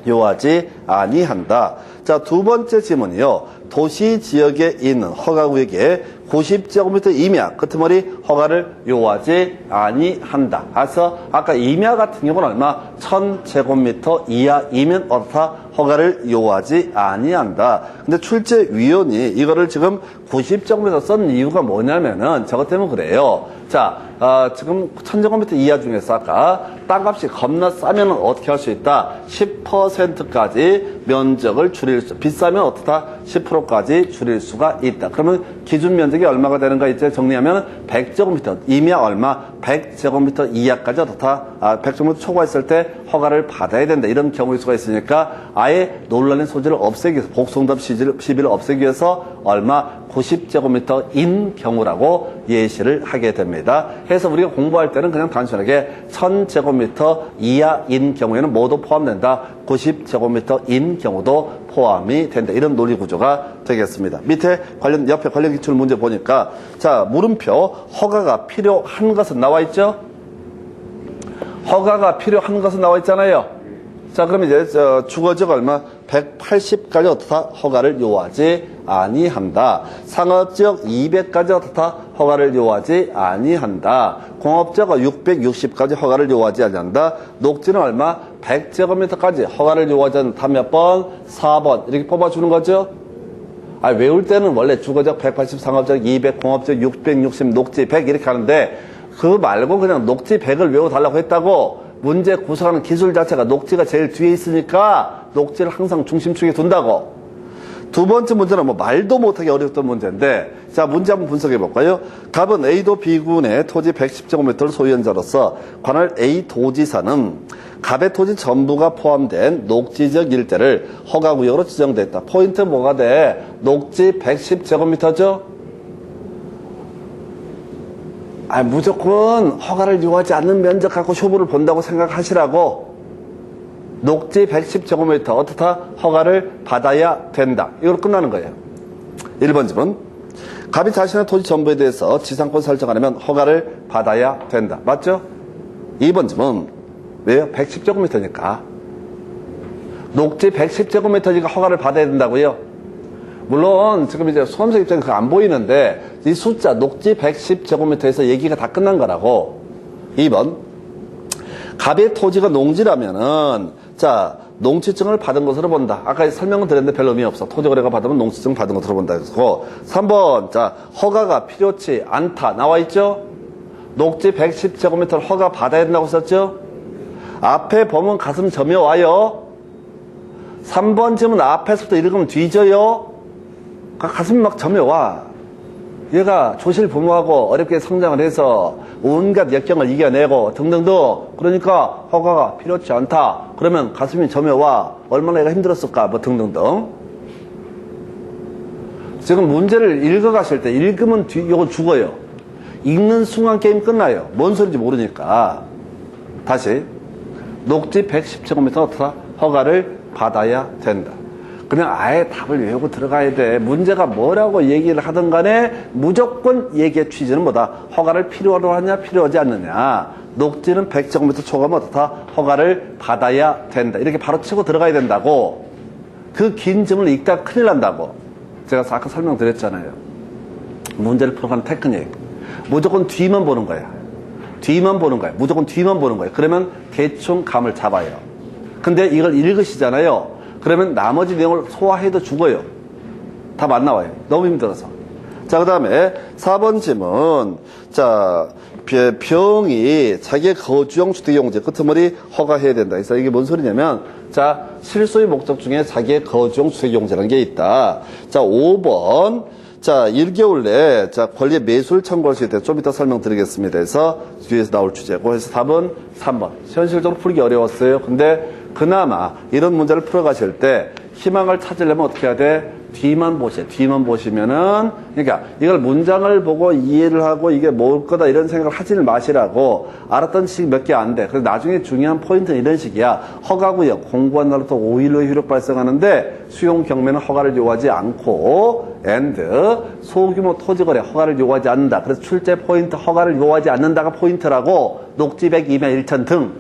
Speaker 1: 요하지 아니한다. 자, 두 번째 지문이요. 도시 지역에 있는 허가구역에 90제곱미터 이하 끝머리 허가를 요하지 아니한다. 그래서 아까 이하 같은 경우는 얼마? 1000제곱미터 이하이면 어떻다? 허가를 요하지 아니한다. 근데 출제위원이 이거를 지금 90제곱미터 쓴 이유가 뭐냐면은 저것 때문에 그래요. 자, 지금 1000제곱미터 이하 중에서 아까 땅값이 겁나 싸면은 어떻게 할 수 있다? 10%까지 면적을 줄일 수, 비싸면 어떻다? 10%까지 줄일 수가 있다. 그러면 기준 면적이 얼마가 되는가 이제 정리하면 100제곱미터, 이하 얼마? 100제곱미터 이하까지 어떻다? 100제곱미터 초과했을 때 허가를 받아야 된다. 이런 경우일 수가 있으니까 아예 논란의 소지를 없애기 위해서, 복송답 시비를 없애기 위해서 얼마? 90제곱미터인 경우라고 예시를 하게 됩니다. 그래서 우리가 공부할 때는 그냥 단순하게 1000제곱미터 이하인 경우에는 모두 포함된다. 90제곱미터인 경우도 포함이 된다. 이런 논리 구조가 되겠습니다. 밑에 옆에 관련 기출 문제 보니까 자, 물음표 허가가 필요한 것은 나와 있죠? 허가가 필요한 것은 나와 있잖아요. 자, 그럼 이제 주거지역 얼마? 180까지 어떻다? 허가를 요하지 아니한다. 상업지역 200까지 어떻다? 허가를 요하지 아니한다. 공업지역 660까지 허가를 요하지 아니한다. 녹지는 얼마? 100제곱미터까지 허가를 요하지 않는다. 몇 번? 4번. 이렇게 뽑아주는 거죠. 외울 때는 원래 주거지역 180, 상업지역 200, 공업지역 660, 녹지 100 이렇게 하는데 그거 말고 그냥 녹지 100을 외워달라고 했다고. 문제 구성하는 기술 자체가 녹지가 제일 뒤에 있으니까 녹지를 항상 중심축에 둔다고. 두 번째 문제는 뭐 말도 못하게 어려웠던 문제인데, 자, 문제 한번 분석해 볼까요? 갑은 A도 B군의 토지 110제곱미터를 소유한 자로서 관할 A 도지사는 갑의 토지 전부가 포함된 녹지지역 일대를 허가구역으로 지정됐다. 포인트 뭐가 돼? 녹지 110제곱미터죠? 무조건 허가를 요하지 않는 면적 갖고 쇼부를 본다고 생각하시라고. 녹지 110제곱미터 어떻다? 허가를 받아야 된다. 이걸로 끝나는 거예요. 1번 집은 갑이 자신의 토지 전부에 대해서 지상권 설정 안 하면 허가를 받아야 된다. 맞죠? 2번 집은 왜요? 110제곱미터니까. 녹지 110제곱미터니까 허가를 받아야 된다고요? 물론 지금 이제 수험생 입장에 그거 안 보이는데 이 숫자 녹지 110제곱미터에서 얘기가 다 끝난 거라고. 2번 갑의 토지가 농지라면은 자, 농지증을 받은 것으로 본다. 아까 설명을 드렸는데 별 의미 없어. 토지거래가 받으면 농지증 받은 것으로 본다. 그래서 3번 자, 허가가 필요치 않다. 나와 있죠? 녹지 110제곱미터를 허가 받아야 된다고 썼죠? 앞에 보면 가슴 저며와요. 3번 질문 앞에서부터 읽으면 뒤져요. 가슴이 막 저며와. 얘가 조실부모하고 어렵게 성장을 해서 온갖 역경을 이겨내고 등등등. 그러니까 허가가 필요치 않다. 그러면 가슴이 저며와. 얼마나 얘가 힘들었을까 뭐 등등등. 지금 문제를 읽어가실 때 읽으면 이거 죽어요. 읽는 순간 게임 끝나요. 뭔 소리인지 모르니까. 다시. 녹지 110제곱미터 어떻다? 허가를 받아야 된다. 그냥 아예 답을 외우고 들어가야 돼. 문제가 뭐라고 얘기를 하든 간에 무조건 얘기의 취지는 뭐다? 허가를 필요로 하냐, 필요하지 않느냐. 녹지는 100제곱미터 초과면 어떻다? 허가를 받아야 된다. 이렇게 바로 치고 들어가야 된다고. 그 긴 질문을 읽다가 큰일 난다고. 제가 아까 설명드렸잖아요. 문제를 풀어가는 테크닉. 무조건 뒤만 보는 거야. 뒤만 보는 거야. 무조건 뒤만 보는 거야. 그러면 대충 감을 잡아요. 근데 이걸 읽으시잖아요. 그러면 나머지 내용을 소화해도 죽어요. 답 안 나와요. 너무 힘들어서. 자, 그 다음에 4번 질문. 자, 병이 자기의 거주용 주택용지 끄트머리 허가해야 된다. 그래서 이게 뭔 소리냐면, 자, 실소유 목적 중에 자기의 거주용 주택용지라는 게 있다. 자, 5번. 자, 1개월 내에, 자, 권리의 매수를 청구할 수 있다. 좀 이따 설명드리겠습니다. 그래서 뒤에서 나올 주제고. 그래서 답은 3번. 현실적으로 풀기 어려웠어요. 근데 그나마 이런 문제를 풀어가실 때 희망을 찾으려면 어떻게 해야 돼? 뒤만 보세요. 뒤만 보시면은, 그러니까 이걸 문장을 보고 이해를 하고 이게 뭘 거다 이런 생각을 하지를 마시라고. 알았던 지식 몇 개 안 돼. 그래서 나중에 중요한 포인트는 이런 식이야. 허가구역 공부한 날부터 5일 후에 효력 발생하는데 수용 경매는 허가를 요구하지 않고 and 소규모 토지거래 허가를 요구하지 않는다. 그래서 출제 포인트 허가를 요구하지 않는다가 포인트라고. 녹지 102매 1천 등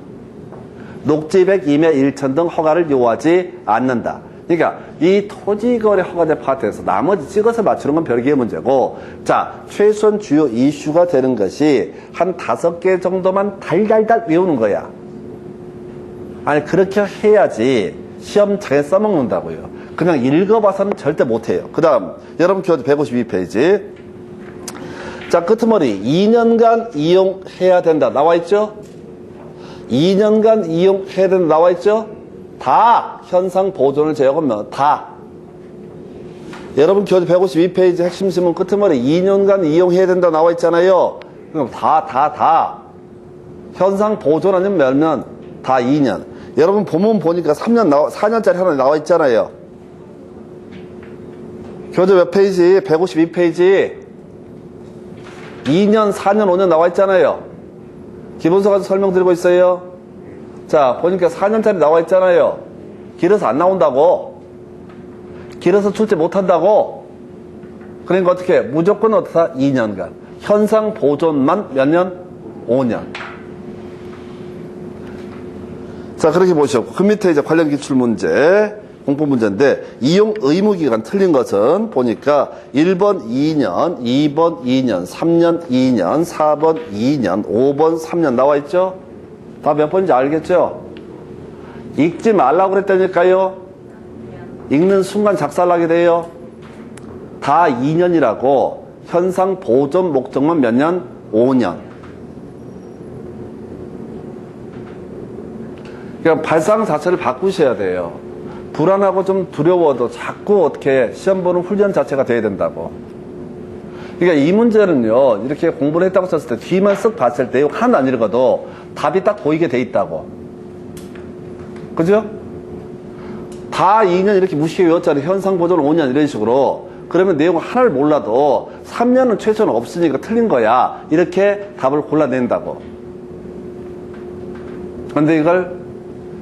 Speaker 1: 녹지 102매 1천 등 허가를 요구하지 않는다. 그러니까 이 토지거래 허가제 파트에서 나머지 찍어서 맞추는 건 별개의 문제고, 자, 최소한 주요 이슈가 되는 것이 한 5개 정도만 달달달 외우는 거야. 아니, 그렇게 해야지 시험장에 써먹는다고요. 그냥 읽어봐서는 절대 못해요. 그 다음 여러분 교재 152페이지. 자, 끄트머리 2년간 이용해야 된다 나와있죠? 2년간 이용해야 된다 나와있죠? 다 현상 보존을 제외하면 다. 여러분 교재 152페이지 핵심 지문 끄트머리 2년간 이용해야 된다 나와 있잖아요. 그럼 다. 현상 보존 아니면 몇 년? 다 2년. 여러분 본문 보니까 4년짜리 하나 나와 있잖아요. 교재 몇 페이지? 152페이지. 2년, 4년, 5년 나와 있잖아요. 기본서 가지고 설명드리고 있어요. 자, 보니까 4년짜리 나와 있잖아요. 길어서 안 나온다고. 길어서 출제 못한다고. 그러니까 어떻게 해? 무조건 어떻다? 2년간. 현상 보존만 몇 년? 5년. 자, 그렇게 보시고 그 밑에 이제 관련 기출 문제, 공부 문제인데 이용 의무 기간 틀린 것은 보니까 1번 2년, 2번 2년, 3년 2년, 4번 2년, 5번 3년 나와 있죠? 다 몇 번인지 알겠죠? 읽지 말라고 그랬다니까요. 읽는 순간 작살나게 돼요. 다 2년이라고. 현상 보존 목적만 몇 년? 5년. 그러니까 발상 자체를 바꾸셔야 돼요. 불안하고 좀 두려워도 자꾸 어떻게 시험 보는 훈련 자체가 돼야 된다고. 그러니까 이 문제는요, 이렇게 공부를 했다고 썼을 때 뒤만 쓱 봤을 때 하나도 안 읽어도 답이 딱 보이게 돼 있다고. 그죠? 다 2년 이렇게 무식하게 외웠잖아요. 현상 보존 5년 이런 식으로. 그러면 내용을 하나를 몰라도 3년은 최소는 없으니까 틀린 거야. 이렇게 답을 골라낸다고. 근데 이걸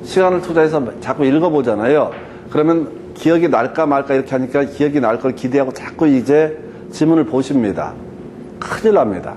Speaker 1: 시간을 투자해서 자꾸 읽어보잖아요. 그러면 기억이 날까 말까 이렇게 하니까 기억이 날 걸 기대하고 자꾸 이제 지문을 보십니다. 큰일 납니다.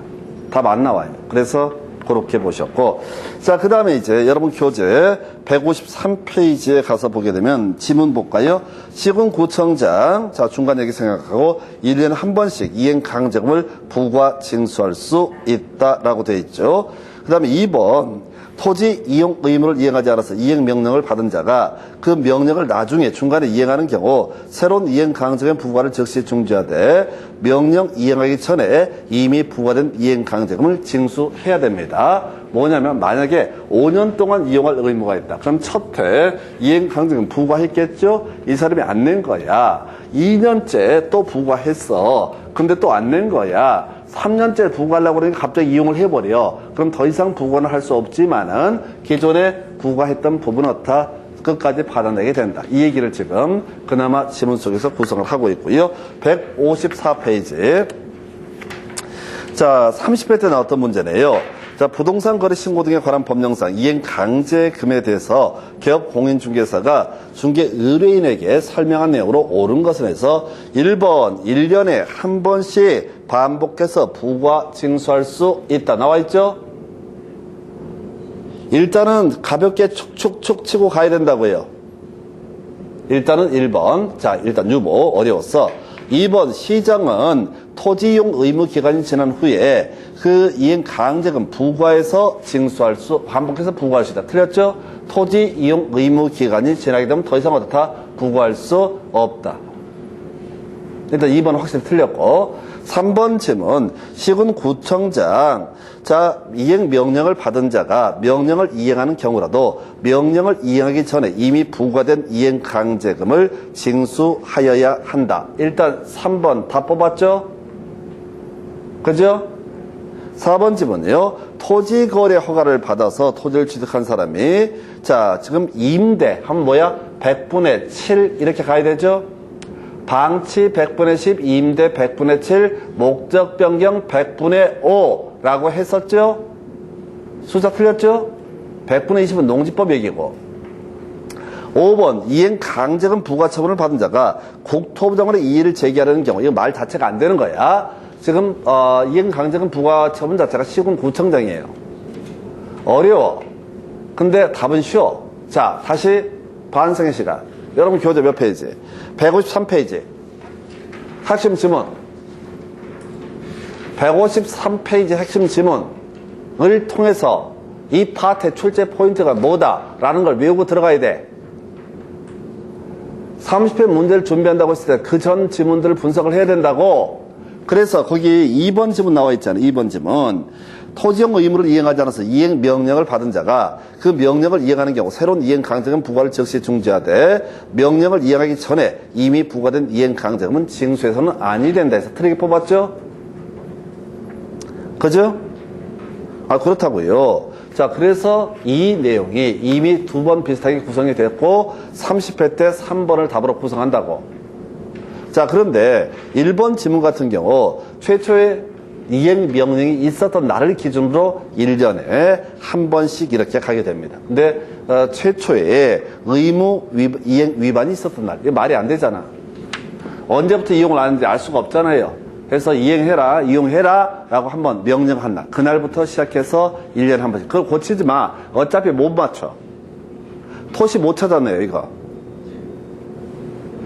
Speaker 1: 답 안 나와요. 그래서 그렇게 보셨고. 자, 그 다음에 이제 여러분 교재 153페이지에 가서 보게 되면 지문 볼까요? 시군구청장, 자, 중간 얘기 생각하고 1년에 한 번씩 이행 강제금을 부과 징수할 수 있다라고 되어 있죠. 그 다음에 2번. 토지 이용 의무를 이행하지 않아서 이행 명령을 받은 자가 그 명령을 나중에 중간에 이행하는 경우 새로운 이행 강제금 부과를 즉시 중지하되 명령 이행하기 전에 이미 부과된 이행 강제금을 징수해야 됩니다. 뭐냐면 만약에 5년 동안 이용할 의무가 있다. 그럼 첫 해 이행 강제금 부과했겠죠? 이 사람이 안 낸 거야. 2년째 또 부과했어. 근데 또 안 낸 거야. 3년째 부과하려고 그러니까 갑자기 이용을 해버려. 그럼 더 이상 부과는 할 수 없지만은 기존에 부과했던 부분은 어떻다? 끝까지 받아내게 된다. 이 얘기를 지금 그나마 지문 속에서 구성을 하고 있고요. 154페이지. 자, 30회 때 나왔던 문제네요. 자, 부동산 거래 신고 등에 관한 법령상 이행 강제금에 대해서 개업 공인중개사가 중개 의뢰인에게 설명한 내용으로 옳은 것은 해서 1번 1년에 한 번씩 반복해서 부과 징수할 수 있다. 나와 있죠? 일단은 가볍게 축축축 치고 가야 된다고요. 일단은 1번. 자, 일단 유보 어려웠어. 2번 시장은 토지 이용 의무 기간이 지난 후에 그 이행 강제금 부과해서 징수할 수, 반복해서 부과할 수 있다. 틀렸죠? 토지 이용 의무 기간이 지나게 되면 더 이상 어떻다? 부과할 수 없다. 일단 2번은 확실히 틀렸고, 3번 질문, 시군구청장, 자, 이행 명령을 받은 자가 명령을 이행하는 경우라도 명령을 이행하기 전에 이미 부과된 이행 강제금을 징수하여야 한다. 일단 3번 다 뽑았죠? 그죠? 4번 질문이요. 토지 거래 허가를 받아서 토지를 취득한 사람이, 자, 지금 임대 하면 뭐야? 100분의 7 이렇게 가야 되죠? 방치 100분의 10, 임대 100분의 7, 목적 변경 100분의 5라고 했었죠? 숫자 틀렸죠? 100분의 20은 농지법 얘기고. 5번 이행 강제금 부과 처분을 받은 자가 국토부장관에 이의를 제기하려는 경우, 이거 말 자체가 안 되는 거야. 지금 이행 강제금 부과 처분 자체가 시군구청장이에요. 어려워. 근데 답은 쉬워. 자, 다시 반성의 시간. 여러분 교재 몇 페이지? 153페이지. 핵심 지문. 153페이지 핵심 지문을 통해서 이 파트의 출제 포인트가 뭐다라는 걸 외우고 들어가야 돼. 30회 문제를 준비한다고 했을 때 그 전 지문들을 분석을 해야 된다고. 그래서 거기 2번 지문 나와 있잖아요. 2번 지문. 토지용 의무를 이행하지 않아서 이행 명령을 받은 자가 그 명령을 이행하는 경우 새로운 이행 강제금 부과를 즉시 중지하되 명령을 이행하기 전에 이미 부과된 이행 강제금은 징수해서는 아니 된다 해서 틀리게 뽑았죠? 그죠? 아, 그렇다고요. 자, 그래서 이 내용이 이미 두 번 비슷하게 구성이 됐고 30회 때 3번을 답으로 구성한다고. 자, 그런데 1번 지문 같은 경우 최초의 이행 명령이 있었던 날을 기준으로 1년에 한 번씩 이렇게 가게 됩니다. 근데 최초에 의무 이행 위반이 있었던 날, 이게 말이 안 되잖아. 언제부터 이용을 하는지 알 수가 없잖아요. 그래서 이용해라 라고 한번 명령한 날, 그날부터 시작해서 1년에 한 번씩. 그걸 고치지 마. 어차피 못 맞춰. 토시 못 찾았네요, 이거.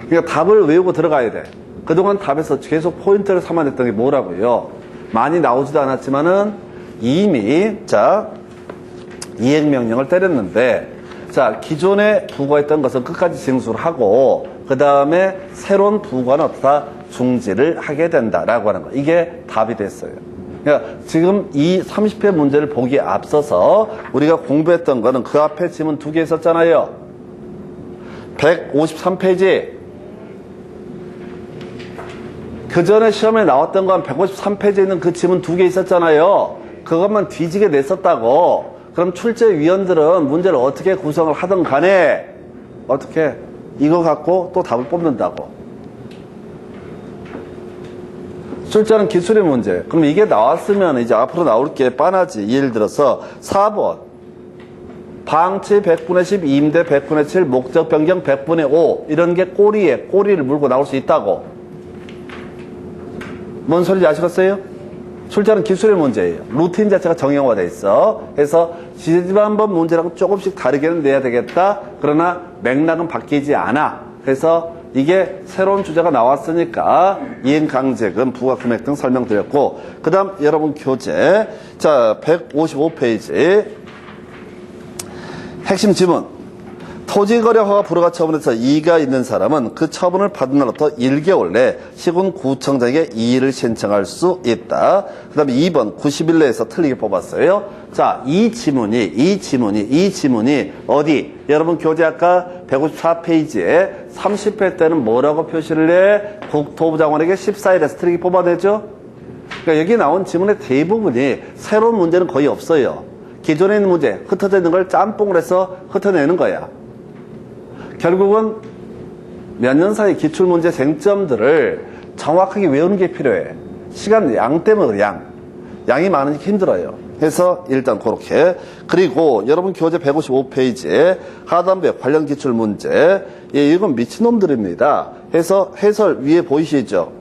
Speaker 1: 그러니까 답을 외우고 들어가야 돼. 그동안 답에서 계속 포인트를 삼아냈던 게 뭐라고요? 많이 나오지도 않았지만은 이미, 자, 이행명령을 때렸는데, 자, 기존에 부과했던 것은 끝까지 징수를 하고, 그 다음에 새로운 부과는 어떻다? 중지를 하게 된다라고 하는 거. 이게 답이 됐어요. 그러니까 지금 이 30회 문제를 보기에 앞서서 우리가 공부했던 거는 그 앞에 지문 2개 있었잖아요. 153페이지. 그 전에 시험에 나왔던 건 153페이지에 있는 그 지문 2개 있었잖아요. 그것만 뒤지게 냈었다고. 그럼 출제위원들은 문제를 어떻게 구성을 하든 간에 어떻게 이거 갖고 또 답을 뽑는다고. 출제는 기술의 문제. 그럼 이게 나왔으면 이제 앞으로 나올 게 뻔하지. 예를 들어서 4번 방치 100분의 10, 임대 100분의 7, 목적 변경 100분의 5 이런 게 꼬리를 물고 나올 수 있다고. 뭔 소리인지 아시겠어요? 출제는 기술의 문제예요. 루틴 자체가 정형화되어 있어. 그래서 지지난번 문제랑 조금씩 다르게는 내야 되겠다. 그러나 맥락은 바뀌지 않아. 그래서 이게 새로운 주제가 나왔으니까 이행강제금, 부과금액 등 설명드렸고, 그 다음 여러분 교재, 자, 155페이지 핵심 지문. 토지거래 허가 불허가 처분에서 이의가 있는 사람은 그 처분을 받은 날부터 1개월 내 시군구청장에게 이의를 신청할 수 있다. 그 다음에 2번 90일 내에서 틀리게 뽑았어요. 자, 이 지문이 어디? 여러분 교재 아까 154페이지에 30회 때는 뭐라고 표시를 해? 국토부 장관에게 14일에서 틀리게 뽑아내죠? 그러니까 여기 나온 지문의 대부분이 새로운 문제는 거의 없어요. 기존에 있는 문제, 흩어져 있는 걸 짬뽕을 해서 흩어내는 거야. 결국은 몇 년 사이 기출문제 쟁점들을 정확하게 외우는 게 필요해. 시간 양 때문에 그래, 양. 양이 많으니까 힘들어요. 해서 일단 그렇게. 그리고 여러분 교재 155페이지에 하단부에 관련 기출 문제. 예, 이건 미친놈들입니다. 해서 해설 위에 보이시죠?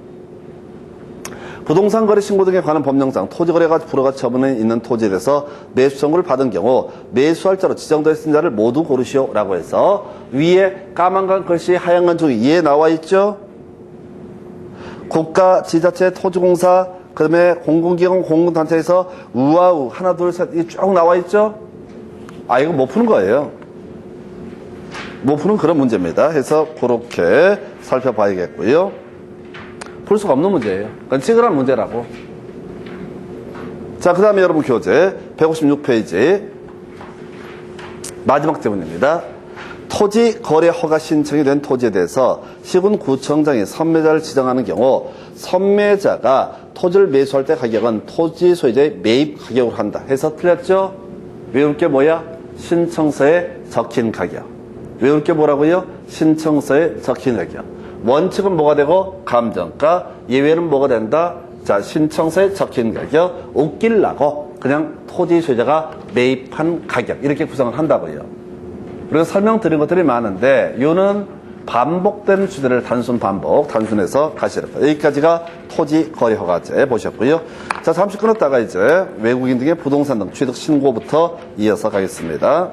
Speaker 1: 부동산 거래 신고 등에 관한 법령상 토지거래가 불허가 처분에 있는 토지에 대해서 매수 청구를 받은 경우 매수할자로 지정되었은 자를 모두 고르시오라고 해서 위에 까만 글씨 하얀 건 중에 이에 나와 있죠? 국가, 지자체, 토지공사, 그 다음에 공공기관, 공공단체에서 우아우 하나 둘 셋 이 쭉 나와 있죠? 아 이거 못 푸는 거예요. 못 푸는 그런 문제입니다. 해서 그렇게 살펴봐야겠고요. 풀 수가 없는 문제예요. 그건 찌그란 문제라고. 자, 그 다음에 여러분 교재 156페이지 마지막 제문입니다. 토지 거래 허가 신청이 된 토지에 대해서 시군구청장이 선매자를 지정하는 경우 선매자가 토지를 매수할 때 가격은 토지 소유자의 매입 가격으로 한다. 해서 틀렸죠? 외울 게 뭐야? 신청서에 적힌 가격. 외울 게 뭐라고요? 신청서에 적힌 가격. 원칙은 뭐가 되고 감정가, 예외는 뭐가 된다? 자, 신청서에 적힌 가격, 웃기려고 그냥 토지 소유자가 매입한 가격 이렇게 구성을 한다고요. 그리고 설명드린 것들이 많은데 요는 반복되는 주제를 단순 반복, 단순해서 가시는 거예요. 여기까지가 토지 거래 허가제 보셨고요. 자, 잠시 끊었다가 이제 외국인 등의 부동산 등 취득 신고부터 이어서 가겠습니다.